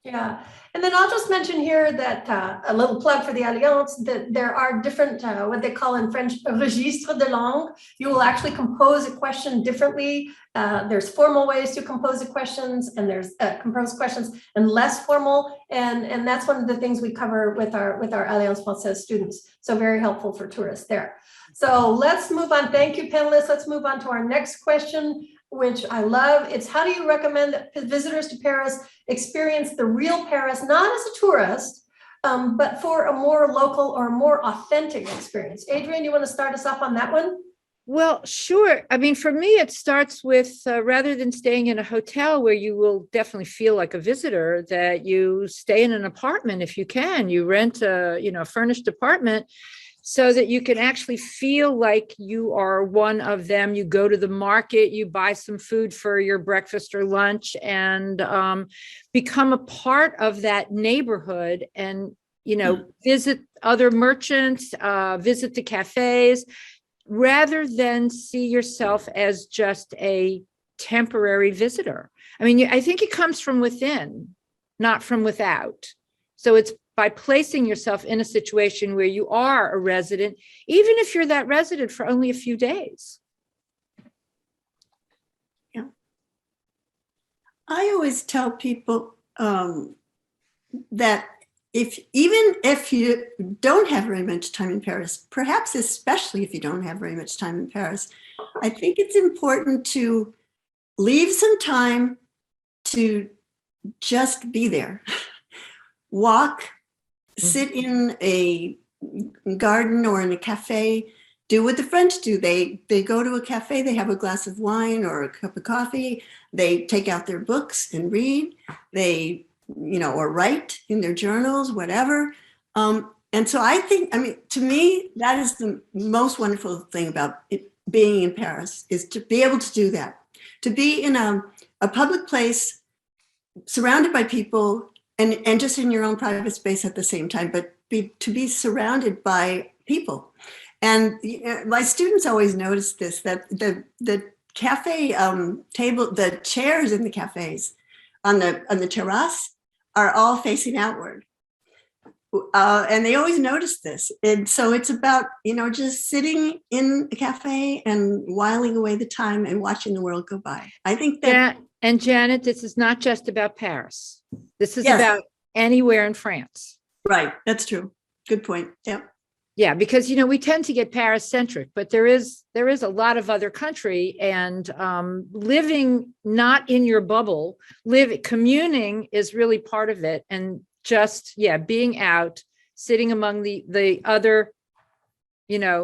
Yeah, and then I'll just mention here that a little plug for the Alliance, that there are different, what they call in French, registres de langue. You will actually compose a question differently. There's formal ways to compose questions, and there's compose questions and less formal. And that's one of the things we cover with our Alliance Française students. So very helpful for tourists there. So let's move on. Thank you, panelists. Let's move on to our next question, which I love. It's, how do you recommend that visitors to Paris experience the real Paris, not as a tourist, but for a more local or more authentic experience? Adrian, you want to start us off on that one? Well, sure. I mean, for me, it starts with rather than staying in a hotel where you will definitely feel like a visitor, that you stay in an apartment if you can. You rent a furnished apartment so that you can actually feel like you are one of them. You go to the market, you buy some food for your breakfast or lunch, and become a part of that neighborhood, and visit other merchants, visit the cafes, rather than see yourself as just a temporary visitor. I mean, I think it comes from within, not from without. So it's by placing yourself in a situation where you are a resident, even if you're that resident for only a few days. Yeah. I always tell people that even if you don't have very much time in Paris, perhaps especially if you don't have very much time in Paris, I think it's important to leave some time to just be there. Walk, sit in a garden or in a cafe, do what the French do. They go to a cafe, they have a glass of wine or a cup of coffee, they take out their books and read, they, or write in their journals, whatever. And so I think, to me, that is the most wonderful thing about being in Paris, is to be able to do that, to be in a public place, surrounded by people, and just in your own private space at the same time, but to be surrounded by people. And my students always notice this, that the cafe table, the chairs in the cafes on the terrace are all facing outward. And they always notice this. And so it's about, just sitting in a cafe and whiling away the time and watching the world go by. I think that. And Janet, this is not just about Paris. This is Yes. about anywhere in France. Right. That's true. Good point. Yeah. Yeah, because we tend to get Paris centric, but there is a lot of other country, and living not in your bubble, communing is really part of it, and just being out, sitting among the other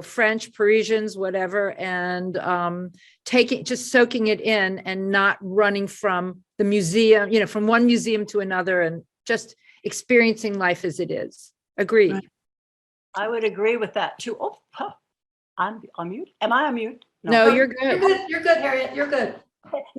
French, Parisians, whatever, and just soaking it in and not running from the museum, from one museum to another, and just experiencing life as it is. Agree. Right. I would agree with that too. Oh, huh. I'm on mute. Am I on mute? No, you're You're good. good. You're good, Harriet. You're good.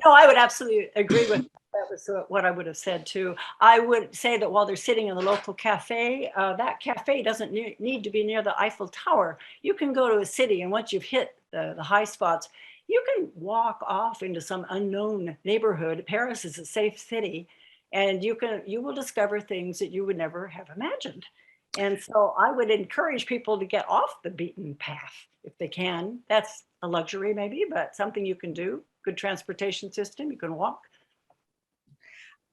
No, I would absolutely agree with that. Was what I would have said too. I would say that while they're sitting in the local cafe, that cafe doesn't need to be near the Eiffel Tower. You can go to a city, and once you've hit the high spots, you can walk off into some unknown neighborhood. Paris is a safe city, and you will discover things that you would never have imagined. And so I would encourage people to get off the beaten path if they can. That's a luxury maybe, but something you can do. Good transportation system, you can walk.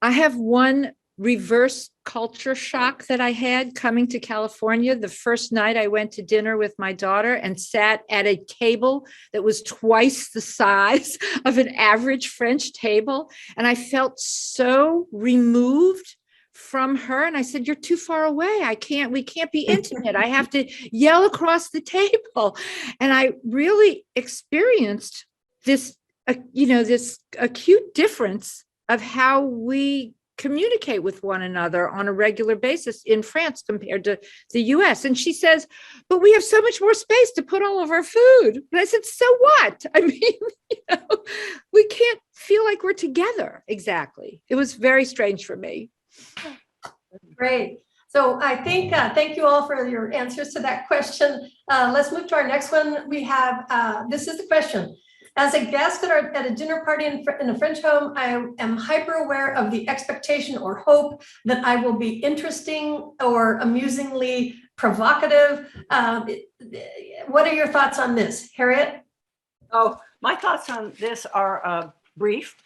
I have one reverse culture shock that I had coming to California. The first night I went to dinner with my daughter and sat at a table that was twice the size of an average French table. And I felt so removed from her. And I said, "You're too far away. We can't be intimate. I have to yell across the table." And I really experienced this, this acute difference of how we communicate with one another on a regular basis in France compared to the US. And she says, "But we have so much more space to put all of our food." And I said, "So what? I mean, we can't feel like we're together." Exactly. It was very strange for me. Great. So I think, thank you all for your answers to that question. Let's move to our next one. We have, this is the question. As a guest at a dinner party in a French home, I am hyper aware of the expectation or hope that I will be interesting or amusingly provocative. What are your thoughts on this, Harriet? Oh, my thoughts on this are brief.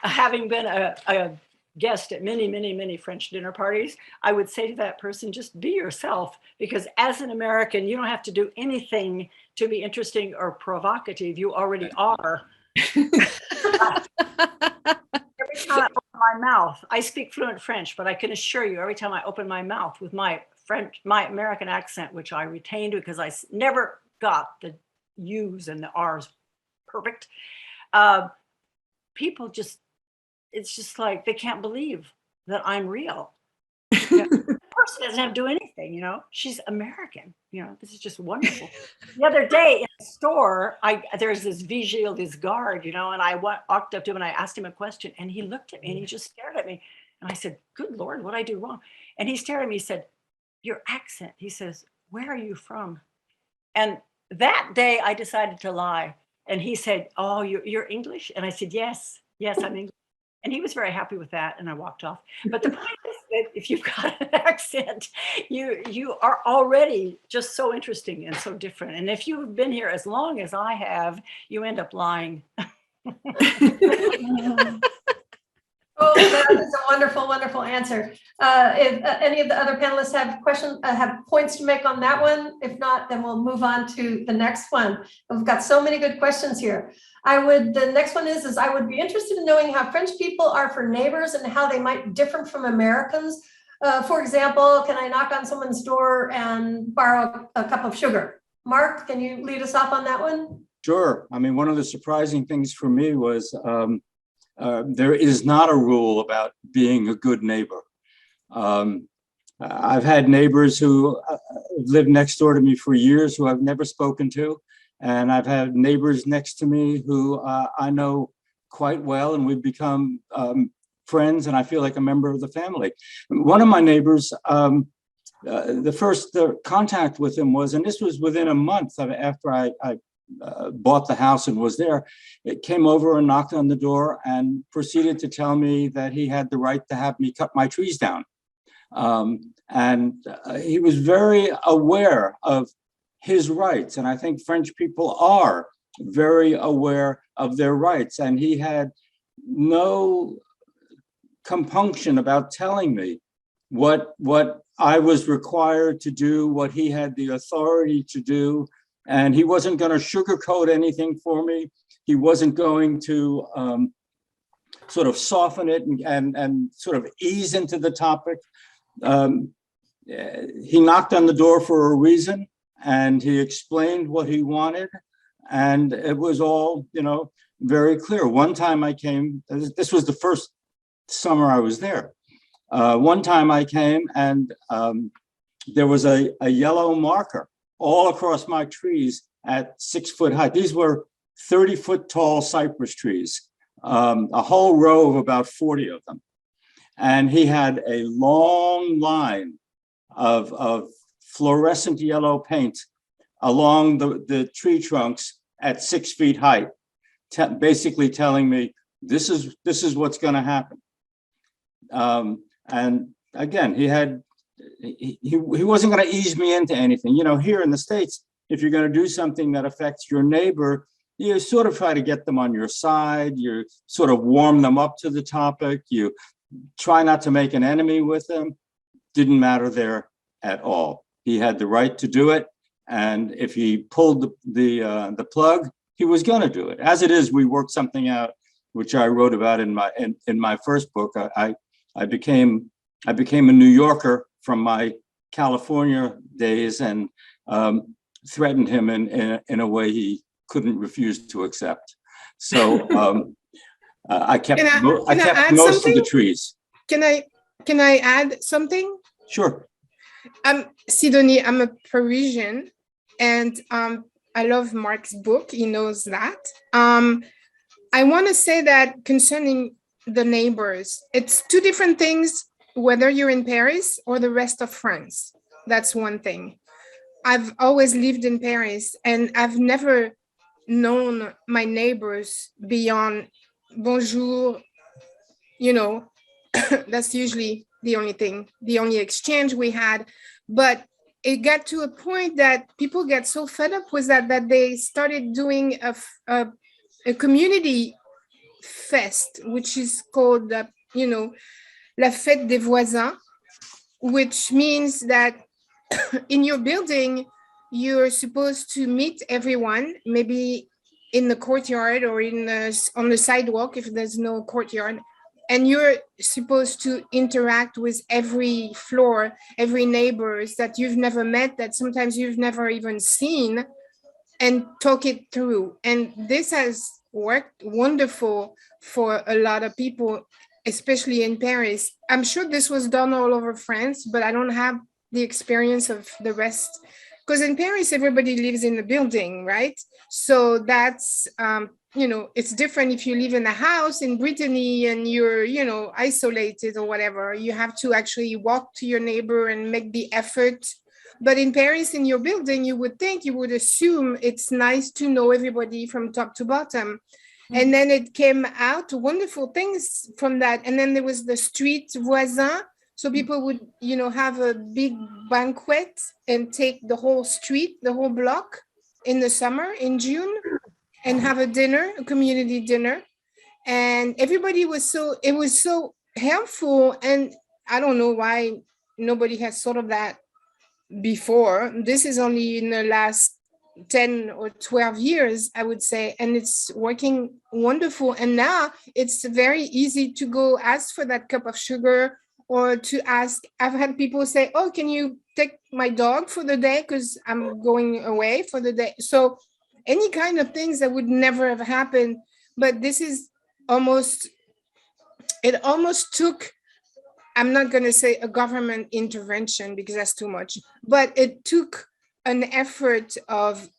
Having been a guest at many, many, many French dinner parties, I would say to that person, just be yourself, because as an American, you don't have to do anything to be interesting or provocative. You already are. Every time I open my mouth, I speak fluent French, but I can assure you, every time I open my mouth with my American accent, which I retained because I never got the U's and the R's perfect, people just, it's just like they can't believe that I'm real. The person doesn't have to do anything, she's American, this is just wonderful. The other day in the store, there's this vigile, this guard, and I walked up to him and I asked him a question, and he looked at me and he just stared at me. And I said, "Good Lord, what did I do wrong?" And he stared at me, he said, "Your accent." He says, "Where are you from?" And that day I decided to lie. And he said, "Oh, you're English?" And I said, yes, I'm English. And he was very happy with that, and I walked off. But the point is that if you've got an accent, you are already just so interesting and so different. And if you've been here as long as I have, you end up lying. Oh, that is a wonderful, wonderful answer. If any of the other panelists have questions, have points to make on that one, if not, then we'll move on to the next one. We've got so many good questions here. The next one is I would be interested in knowing how French people are for neighbors and how they might differ from Americans. For example, can I knock on someone's door and borrow a cup of sugar? Mark, can you lead us off on that one? Sure. I mean, one of the surprising things for me was there is not a rule about being a good neighbor. I've had neighbors who lived next door to me for years who I've never spoken to. And I've had neighbors next to me who I know quite well, and we've become friends, and I feel like a member of the family. One of my neighbors, the first contact with him was, and this was within a month after I bought the house and was there, it came over and knocked on the door and proceeded to tell me that he had the right to have me cut my trees down. And he was very aware of his rights. And I think French people are very aware of their rights. And he had no compunction about telling me what I was required to do, what he had the authority to do. And he wasn't going to sugarcoat anything for me. He wasn't going to sort of soften it and sort of ease into the topic. He knocked on the door for a reason, and he explained what he wanted, and it was all, very clear. One time I came, this was the first summer I was there. One time I came and there was a yellow marker all across my trees at 6 foot height. These were 30-foot tall cypress trees, a whole row of about 40 of them. And he had a long line of fluorescent yellow paint along the tree trunks at 6 feet height, basically telling me this is what's going to happen. And again, he wasn't going to ease me into anything. Here in the States, if you're going to do something that affects your neighbor, you sort of try to get them on your side. You sort of warm them up to the topic. You try not to make an enemy with them. Didn't matter there at all. He had the right to do it. And if he pulled the plug, he was going to do it. As it is, we worked something out, which I wrote about in my first book. I became a New Yorker from my California days, and threatened him in a way he couldn't refuse to accept. So I kept most of the trees. Can I add something? Sure. Sidonie, I'm a Parisian, and I love Mark's book. He knows that. I want to say that concerning the neighbors, it's two different things, whether you're in Paris or the rest of France. That's one thing. I've always lived in Paris, and I've never known my neighbors beyond bonjour. That's usually the only thing, the only exchange we had. But it got to a point that people get so fed up with that they started doing a community fest, which is called, La Fête des Voisins, which means that in your building, you're supposed to meet everyone, maybe in the courtyard or on the sidewalk if there's no courtyard. And you're supposed to interact with every floor, every neighbors that you've never met, that sometimes you've never even seen, and talk it through. And this has worked wonderful for a lot of people, especially in Paris. I'm sure this was done all over France, but I don't have the experience of the rest. Because in Paris, everybody lives in a building, right? So that's, it's different if you live in a house in Brittany and you're, isolated or whatever. You have to actually walk to your neighbor and make the effort. But in Paris, in your building, you would assume it's nice to know everybody from top to bottom. Mm-hmm. And then it came out wonderful things from that. And then there was the street voisin. So people would, have a big banquet and take the whole street, the whole block in the summer, in June, and have a community dinner. And everybody was so helpful. And I don't know why nobody has thought of that before. This is only in the last 10 or 12 years, I would say, and it's working wonderful. And now it's very easy to go ask for that cup of sugar, or to ask. I've had people say, oh, can you take my dog for the day because I'm going away for the day? So any kind of things that would never have happened. But this is almost took, I'm not going to say a government intervention because that's too much, but it took an effort of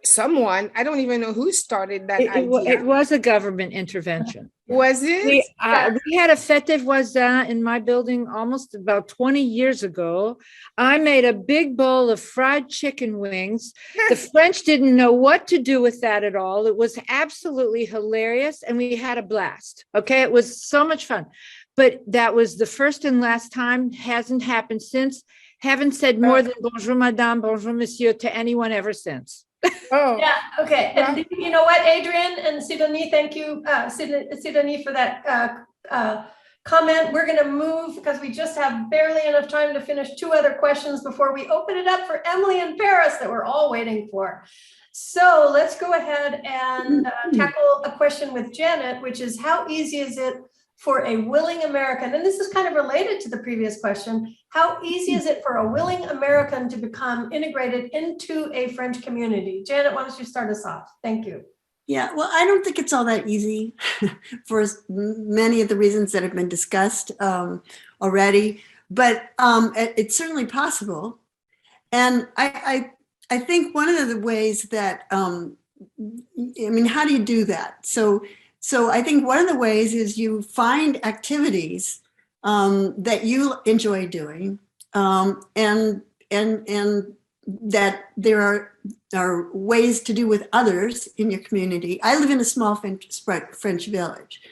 someone. I don't even know who started that idea. It was a government intervention. Was it? We had a fête des voisins in my building almost about 20 years ago. I made a big bowl of fried chicken wings. The French didn't know what to do with that at all. It was absolutely hilarious, and we had a blast. Okay, it was so much fun. But that was the first and last time. Hasn't happened since. Haven't said more than bonjour, madame, bonjour, monsieur to anyone ever since. Oh, yeah. Okay. And you know what, Adrian and Sidonie, thank you, Sidonie, for that comment. We're going to move because we just have barely enough time to finish two other questions before we open it up for Emily in Paris that we're all waiting for. So let's go ahead and tackle a question with Janet, which is how easy is it for a willing American, and this is kind of related to the previous question, how easy is it for a willing American to become integrated into a French community? Janet, why don't you start us off? Thank you. Yeah, well, I don't think it's all that easy for many of the reasons that have been discussed already, but it's certainly possible. And I think one of the ways that, I mean, how do you do that? So I think one of the ways is you find activities that you enjoy doing, and that there are ways to do with others in your community. I live in a small French village,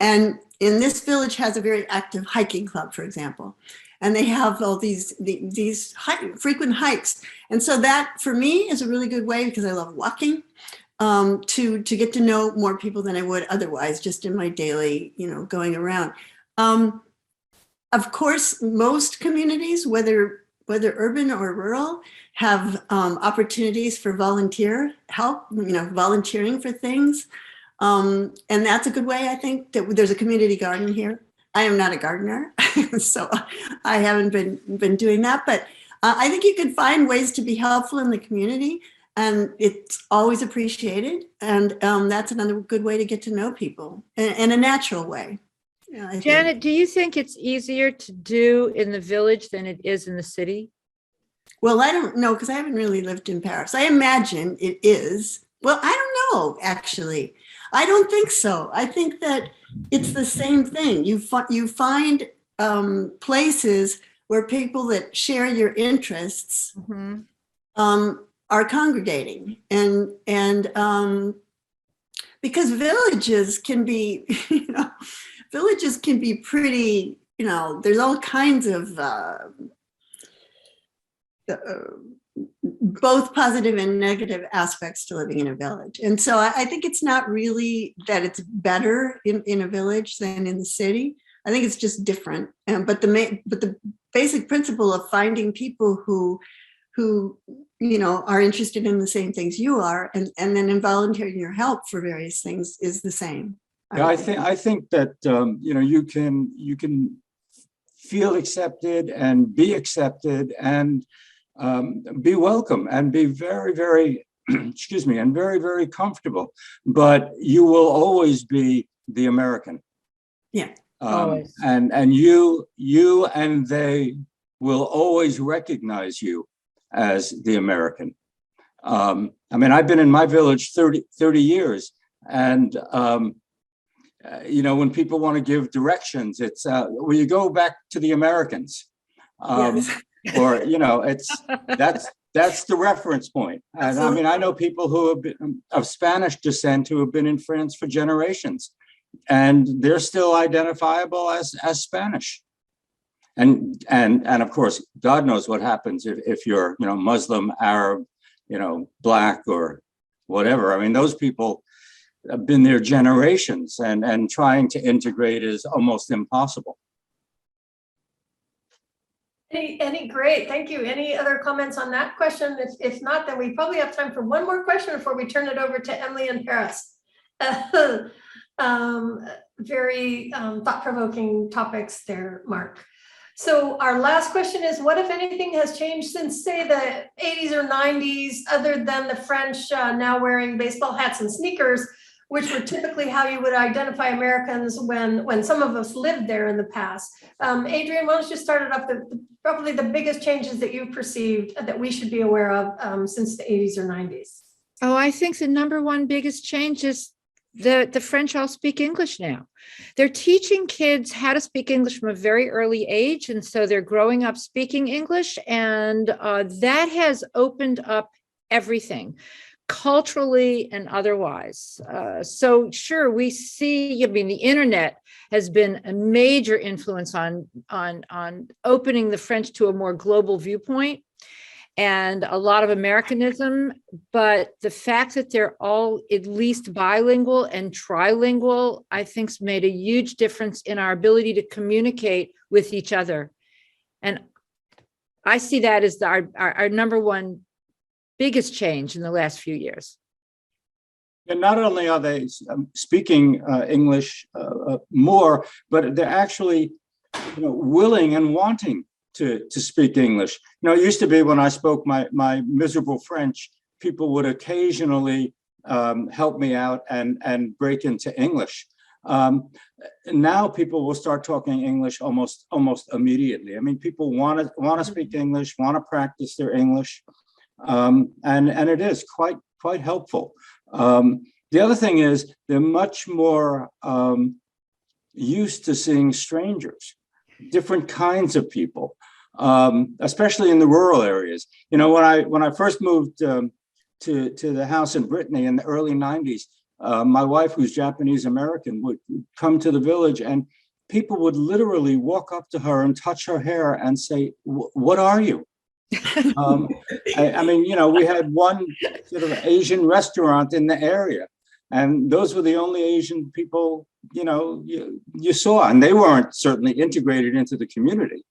and in this village has a very active hiking club, for example, and they have all these frequent hikes. And so that for me is a really good way, because I love walking, to get to know more people than I would otherwise, just in my daily, going around. Of course, most communities, whether urban or rural, have opportunities for volunteer help, volunteering for things. And that's a good way, I think, that there's a community garden here. I am not a gardener, so I haven't been doing that. But I think you can find ways to be helpful in the community, and it's always appreciated. And that's another good way to get to know people in a natural way. Janet, do you think it's easier to do in the village than it is in the city? Well, I don't know, because I haven't really lived in Paris. I imagine it is. Well, I don't know, actually. I don't think so. I think that it's the same thing. You find places where people that share your interests are congregating, and because villages can be, pretty, there's all kinds of both positive and negative aspects to living in a village. And so I think it's not really that it's better in a village than in the city. I think it's just different. But the basic principle of finding people who are interested in the same things you are, and then in volunteering your help for various things is the same. Yeah, I think that you can feel accepted and be accepted and be welcome and be very, very, and very, very comfortable. But you will always be the American. Yeah. Always. And you and they will always recognize you as the American. I've been in my village 30 years, and when people want to give directions, it's well, you go back to the Americans. Yes. Or that's the reference point. And I know people who have been of Spanish descent who have been in France for generations, and they're still identifiable as Spanish. And of course, God knows what happens if you're Muslim, Arab, Black, or whatever. Those people have been there generations, and trying to integrate is almost impossible. Any great, thank you. Any other comments on that question? If not, then we probably have time for one more question before we turn it over to Emily and Paris. Very thought-provoking topics there, Mark. So our last question is, what, if anything, has changed since, say, the 80s or 90s, other than the French now wearing baseball hats and sneakers, which were typically how you would identify Americans when some of us lived there in the past? Adrian, why don't you start it off, probably the biggest changes that you perceived that we should be aware of since the 80s or 90s? Oh, I think the number one biggest change is the French all speak English now. They're teaching kids how to speak English from a very early age. And so they're growing up speaking English. And that has opened up everything, culturally and otherwise. So sure, we see, the internet has been a major influence on opening the French to a more global viewpoint and a lot of Americanism. But the fact that they're all at least bilingual and trilingual, I think, has made a huge difference in our ability to communicate with each other. And I see that as our number one biggest change in the last few years. And not only are they speaking English more, but they're actually, willing and wanting to speak English. It used to be when I spoke my miserable French, people would occasionally help me out and break into English. Now people will start talking English almost immediately. I mean, people want to speak English, want to practice their English, and it is quite helpful. The other thing is they're much more used to seeing strangers, different kinds of people, especially in the rural areas. When I first moved to the house in Brittany in the early 90s, my wife, who's Japanese American, would come to the village, and people would literally walk up to her and touch her hair and say, "What are you?" I mean, we had one sort of Asian restaurant in the area, and those were the only Asian people, you saw, and they weren't certainly integrated into the community.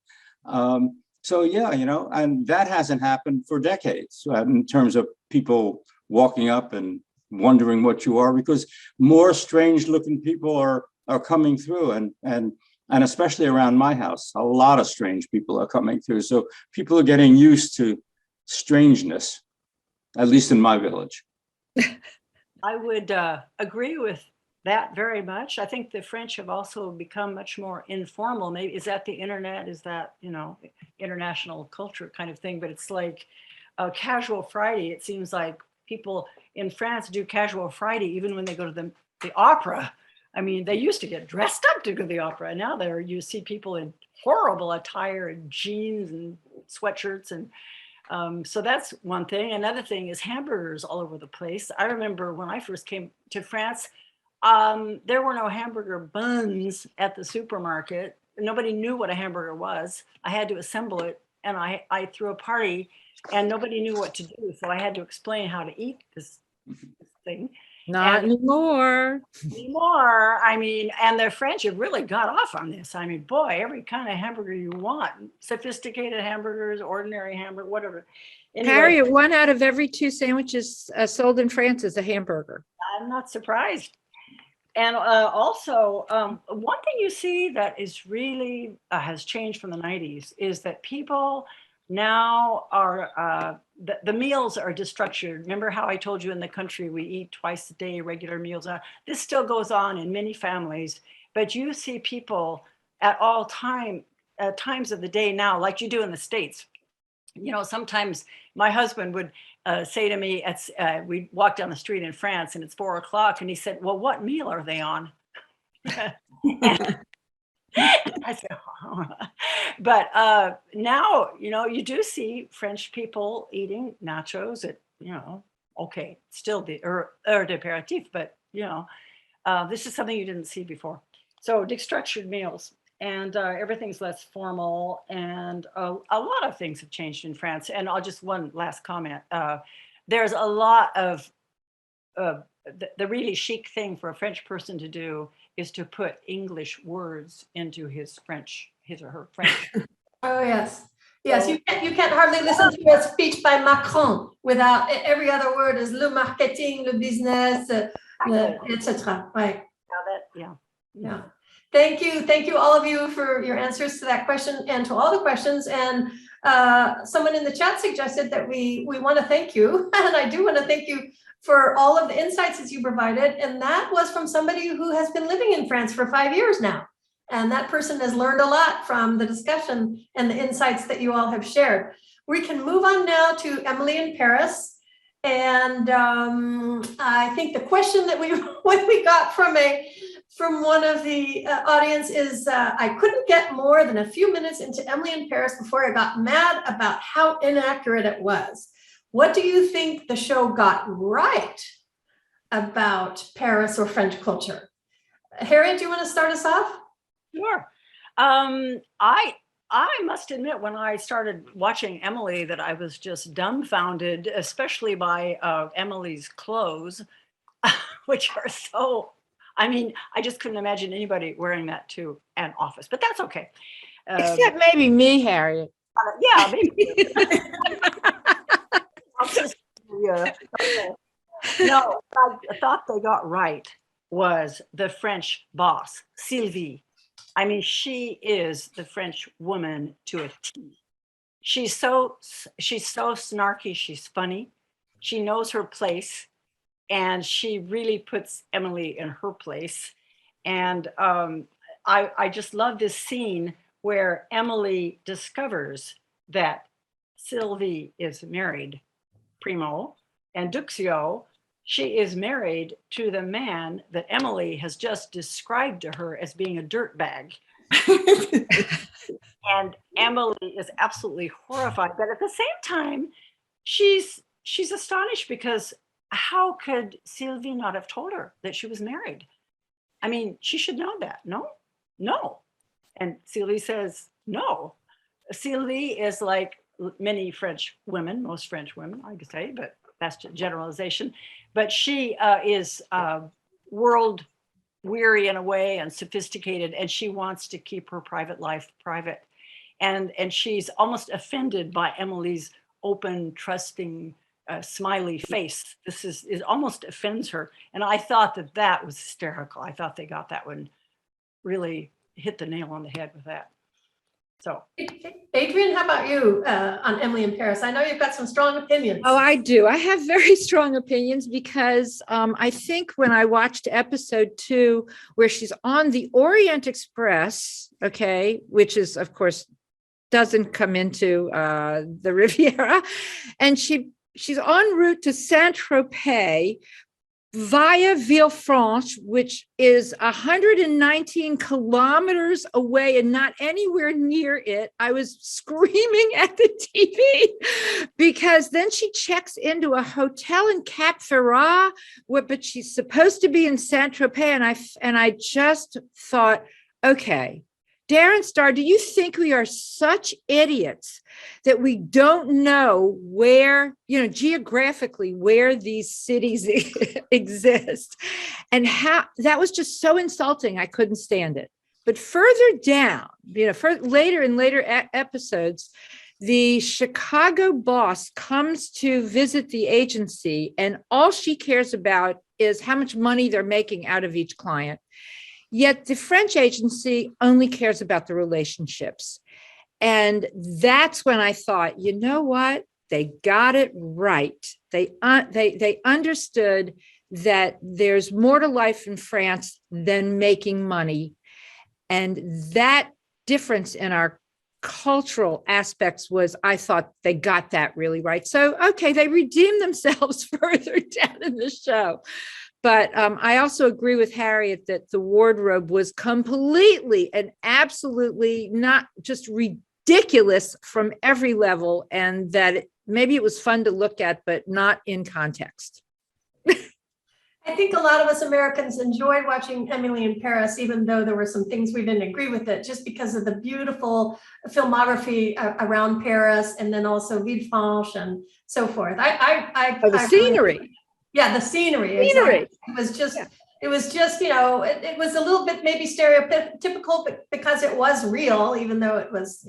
So yeah, and that hasn't happened for decades in terms of people walking up and wondering what you are, because more strange looking people are coming through, and especially around my house, a lot of strange people are coming through. So people are getting used to strangeness, at least in my village. I would agree with that very much. I think the French have also become much more informal. Maybe is that the internet? Is that, international culture kind of thing? But it's like a casual Friday. It seems like people in France do casual Friday even when they go to the opera. I mean, they used to get dressed up to go to the opera. And now you see people in horrible attire and jeans and sweatshirts. And so that's one thing. Another thing is hamburgers all over the place. I remember when I first came to France, there were no hamburger buns at the supermarket. Nobody knew what a hamburger was. I had to assemble it, and I threw a party, and nobody knew what to do. So I had to explain how to eat this thing. Not anymore. I mean, and the French have really got off on this. I mean, boy, every kind of hamburger you want, sophisticated hamburgers, ordinary hamburger, whatever. Anyway, Harriet, 1 out of every 2 sandwiches sold in France is a hamburger. I'm not surprised. And also, one thing you see that is really has changed from the 90s is that people now are, the meals are destructured. Remember how I told you in the country we eat twice a day, regular meals? This still goes on in many families, but you see people at all times of the day now, like you do in the States. Sometimes my husband would say to me, we walk down the street in France and it's 4 o'clock, and he said, "Well, what meal are they on?" I said, oh. But now, you do see French people eating nachos at, okay, still the heure d'apéritif, but, this is something you didn't see before. So destructured meals, and everything's less formal, and a lot of things have changed in France. And one last comment. There's a lot of the really chic thing for a French person to do is to put English words into his or her French. Oh, yes. Yes, you can't hardly listen to a speech by Macron without every other word is le marketing, le business, etc. Right. Yeah. Thank you, all of you, for your answers to that question and to all the questions. And someone in the chat suggested that we want to thank you, and I do want to thank you for all of the insights that you provided. And that was from somebody who has been living in France for 5 years now. And that person has learned a lot from the discussion and the insights that you all have shared. We can move on now to Emily in Paris. And I think the question that we got from one of the audience is, I couldn't get more than a few minutes into Emily in Paris before I got mad about how inaccurate it was. What do you think the show got right about Paris or French culture? Harriet, do you want to start us off? Sure. I must admit, when I started watching Emily, that I was just dumbfounded, especially by Emily's clothes, which are so, I mean, I just couldn't imagine anybody wearing that to an office, but that's okay. Except maybe me, Harriet. Yeah, maybe. Okay. No, I thought they got right was the French boss, Sylvie. I mean, she is the French woman to a T. She's so snarky. She's funny. She knows her place, and she really puts Emily in her place. And I just love this scene where Emily discovers that Sylvie is married, Primo, and Duxio, she is married to the man that Emily has just described to her as being a dirtbag. And Emily is absolutely horrified, but at the same time, she's astonished because how could Sylvie not have told her that she was married? I mean, she should know that. No. And Sylvie says, no. Sylvie is like many French women, most French women, I could say, but that's a generalization. But she is world weary in a way and sophisticated, and she wants to keep her private life private. And she's almost offended by Emily's open, trusting, smiley face. This is almost offends her. And I thought that was hysterical. I thought they got that one, really hit the nail on the head with that. So, Adrian, how about you on Emily in Paris? I know you've got some strong opinions. Oh, I do. I have very strong opinions because I think when I watched episode 2, where she's on the Orient Express, okay, which is, of course, doesn't come into the Riviera, and she's en route to Saint-Tropez via Villefranche, which is 119 kilometers away and not anywhere near it. I was screaming at the TV because then she checks into a hotel in Cap Ferrat, but she's supposed to be in Saint-Tropez. And I just thought, okay, Darren Star, do you think we are such idiots that we don't know where, geographically, where these cities exist? And how that was just so insulting. I couldn't stand it. But further down, later in later episodes, the Chicago boss comes to visit the agency, and all she cares about is how much money they're making out of each client. Yet the French agency only cares about the relationships. And that's when I thought, you know what? They got it right. They understood that there's more to life in France than making money. And that difference in our cultural aspects was, I thought they got that really right. So, okay, they redeemed themselves further down in the show. But I also agree with Harriet that the wardrobe was completely and absolutely not just ridiculous from every level, and that maybe it was fun to look at, but not in context. I think a lot of us Americans enjoyed watching Emily in Paris, even though there were some things we didn't agree with it, just because of the beautiful filmography around Paris, and then also Villefranche and so forth. The scenery. Yeah, the scenery. Exactly. It was just, it was a little bit maybe stereotypical, but because it was real, even though it was,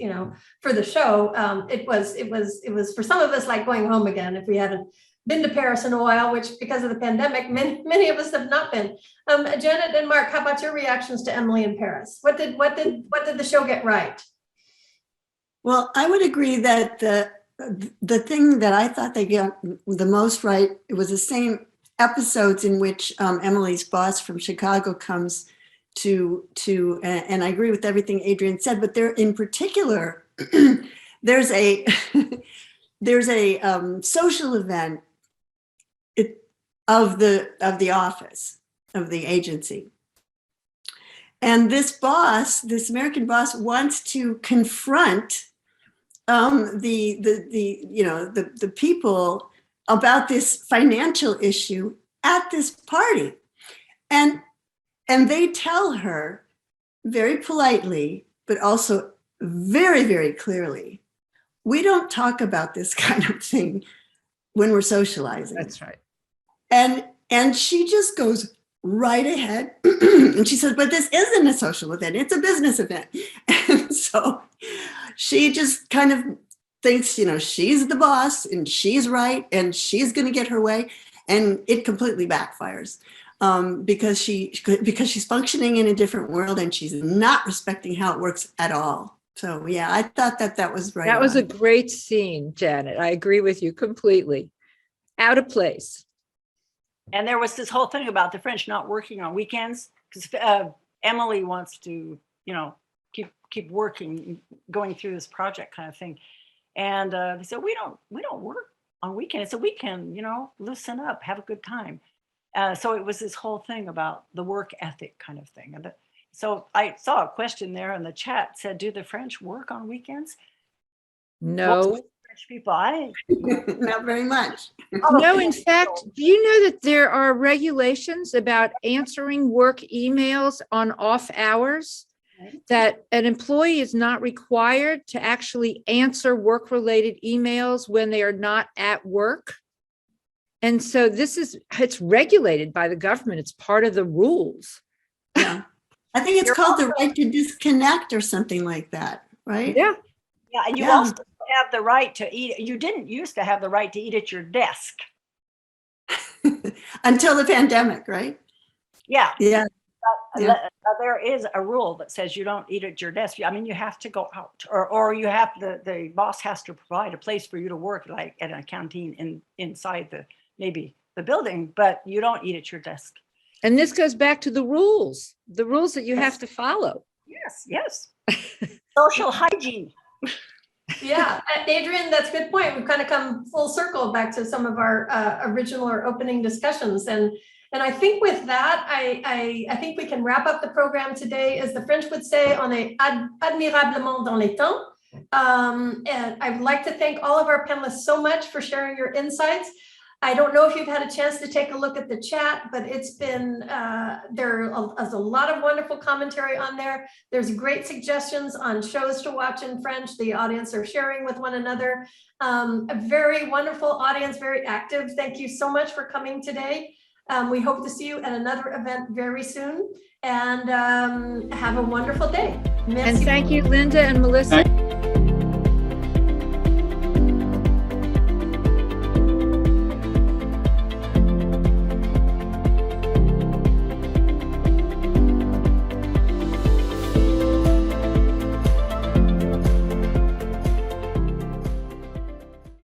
for the show, it was for some of us like going home again if we hadn't been to Paris in a while, which because of the pandemic, many of us have not been. Janet and Mark, how about your reactions to Emily in Paris? What did the show get right? Well, I would agree that the thing that I thought they got the most right, it was the same episodes in which Emily's boss from Chicago comes to and I agree with everything Adrian said, but there in particular, there's a social event of the office of the agency. And this American boss wants to confront the people about this financial issue at this party. And they tell her very politely, but also very, very clearly, we don't talk about this kind of thing when we're socializing. That's right. And she just goes right ahead. And she says, but this isn't a social event, it's a business event. And so she just kind of thinks, she's the boss and she's right and she's going to get her way. and it completely backfires because she's functioning in a different world and she's not respecting how it works at all. So yeah, I thought that was right. That was a on. great scene, Janet. I agree with you completely. Out of place. And there was this whole thing about the French not working on weekends because Emily wants to, you know, keep working, going through this project kind of thing. And they said, we don't work on weekends. It's a weekend, you know, loosen up, have a good time. So it was this whole thing about the work ethic kind of thing. And so I saw a question there in the chat said, do the French work on weekends? No. Most French people, Not very much. No, in fact, do you know that there are regulations about answering work emails on off hours? That an employee is not required to actually answer work-related emails when they are not at work. And so it's regulated by the government. It's part of the rules. Yeah. I think it's called the right to disconnect or something like that, right? Yeah. Yeah, and you also have the right to eat. You didn't used to have the right to eat at your desk. Until the pandemic, right? Yeah. Yeah. There is a rule that says you don't eat at your desk. I mean, you have to go out, or you have the boss has to provide a place for you to work, like at a canteen inside maybe the building, but you don't eat at your desk. And this goes back to the rules that you have to follow. Yes. Social hygiene. Yeah, Adrian, that's a good point. We've kind of come full circle back to some of our original or opening discussions. And I think with that, I think we can wrap up the program today. As the French would say, on est admirablement dans les temps. And I'd like to thank all of our panelists so much for sharing your insights. I don't know if you've had a chance to take a look at the chat, but it's been, there's a lot of wonderful commentary on there. There's great suggestions on shows to watch in French. The audience are sharing with one another. A very wonderful audience, very active. Thank you so much for coming today. We hope to see you at another event very soon, and have a wonderful day. Merci. And thank you, Linda and Melissa.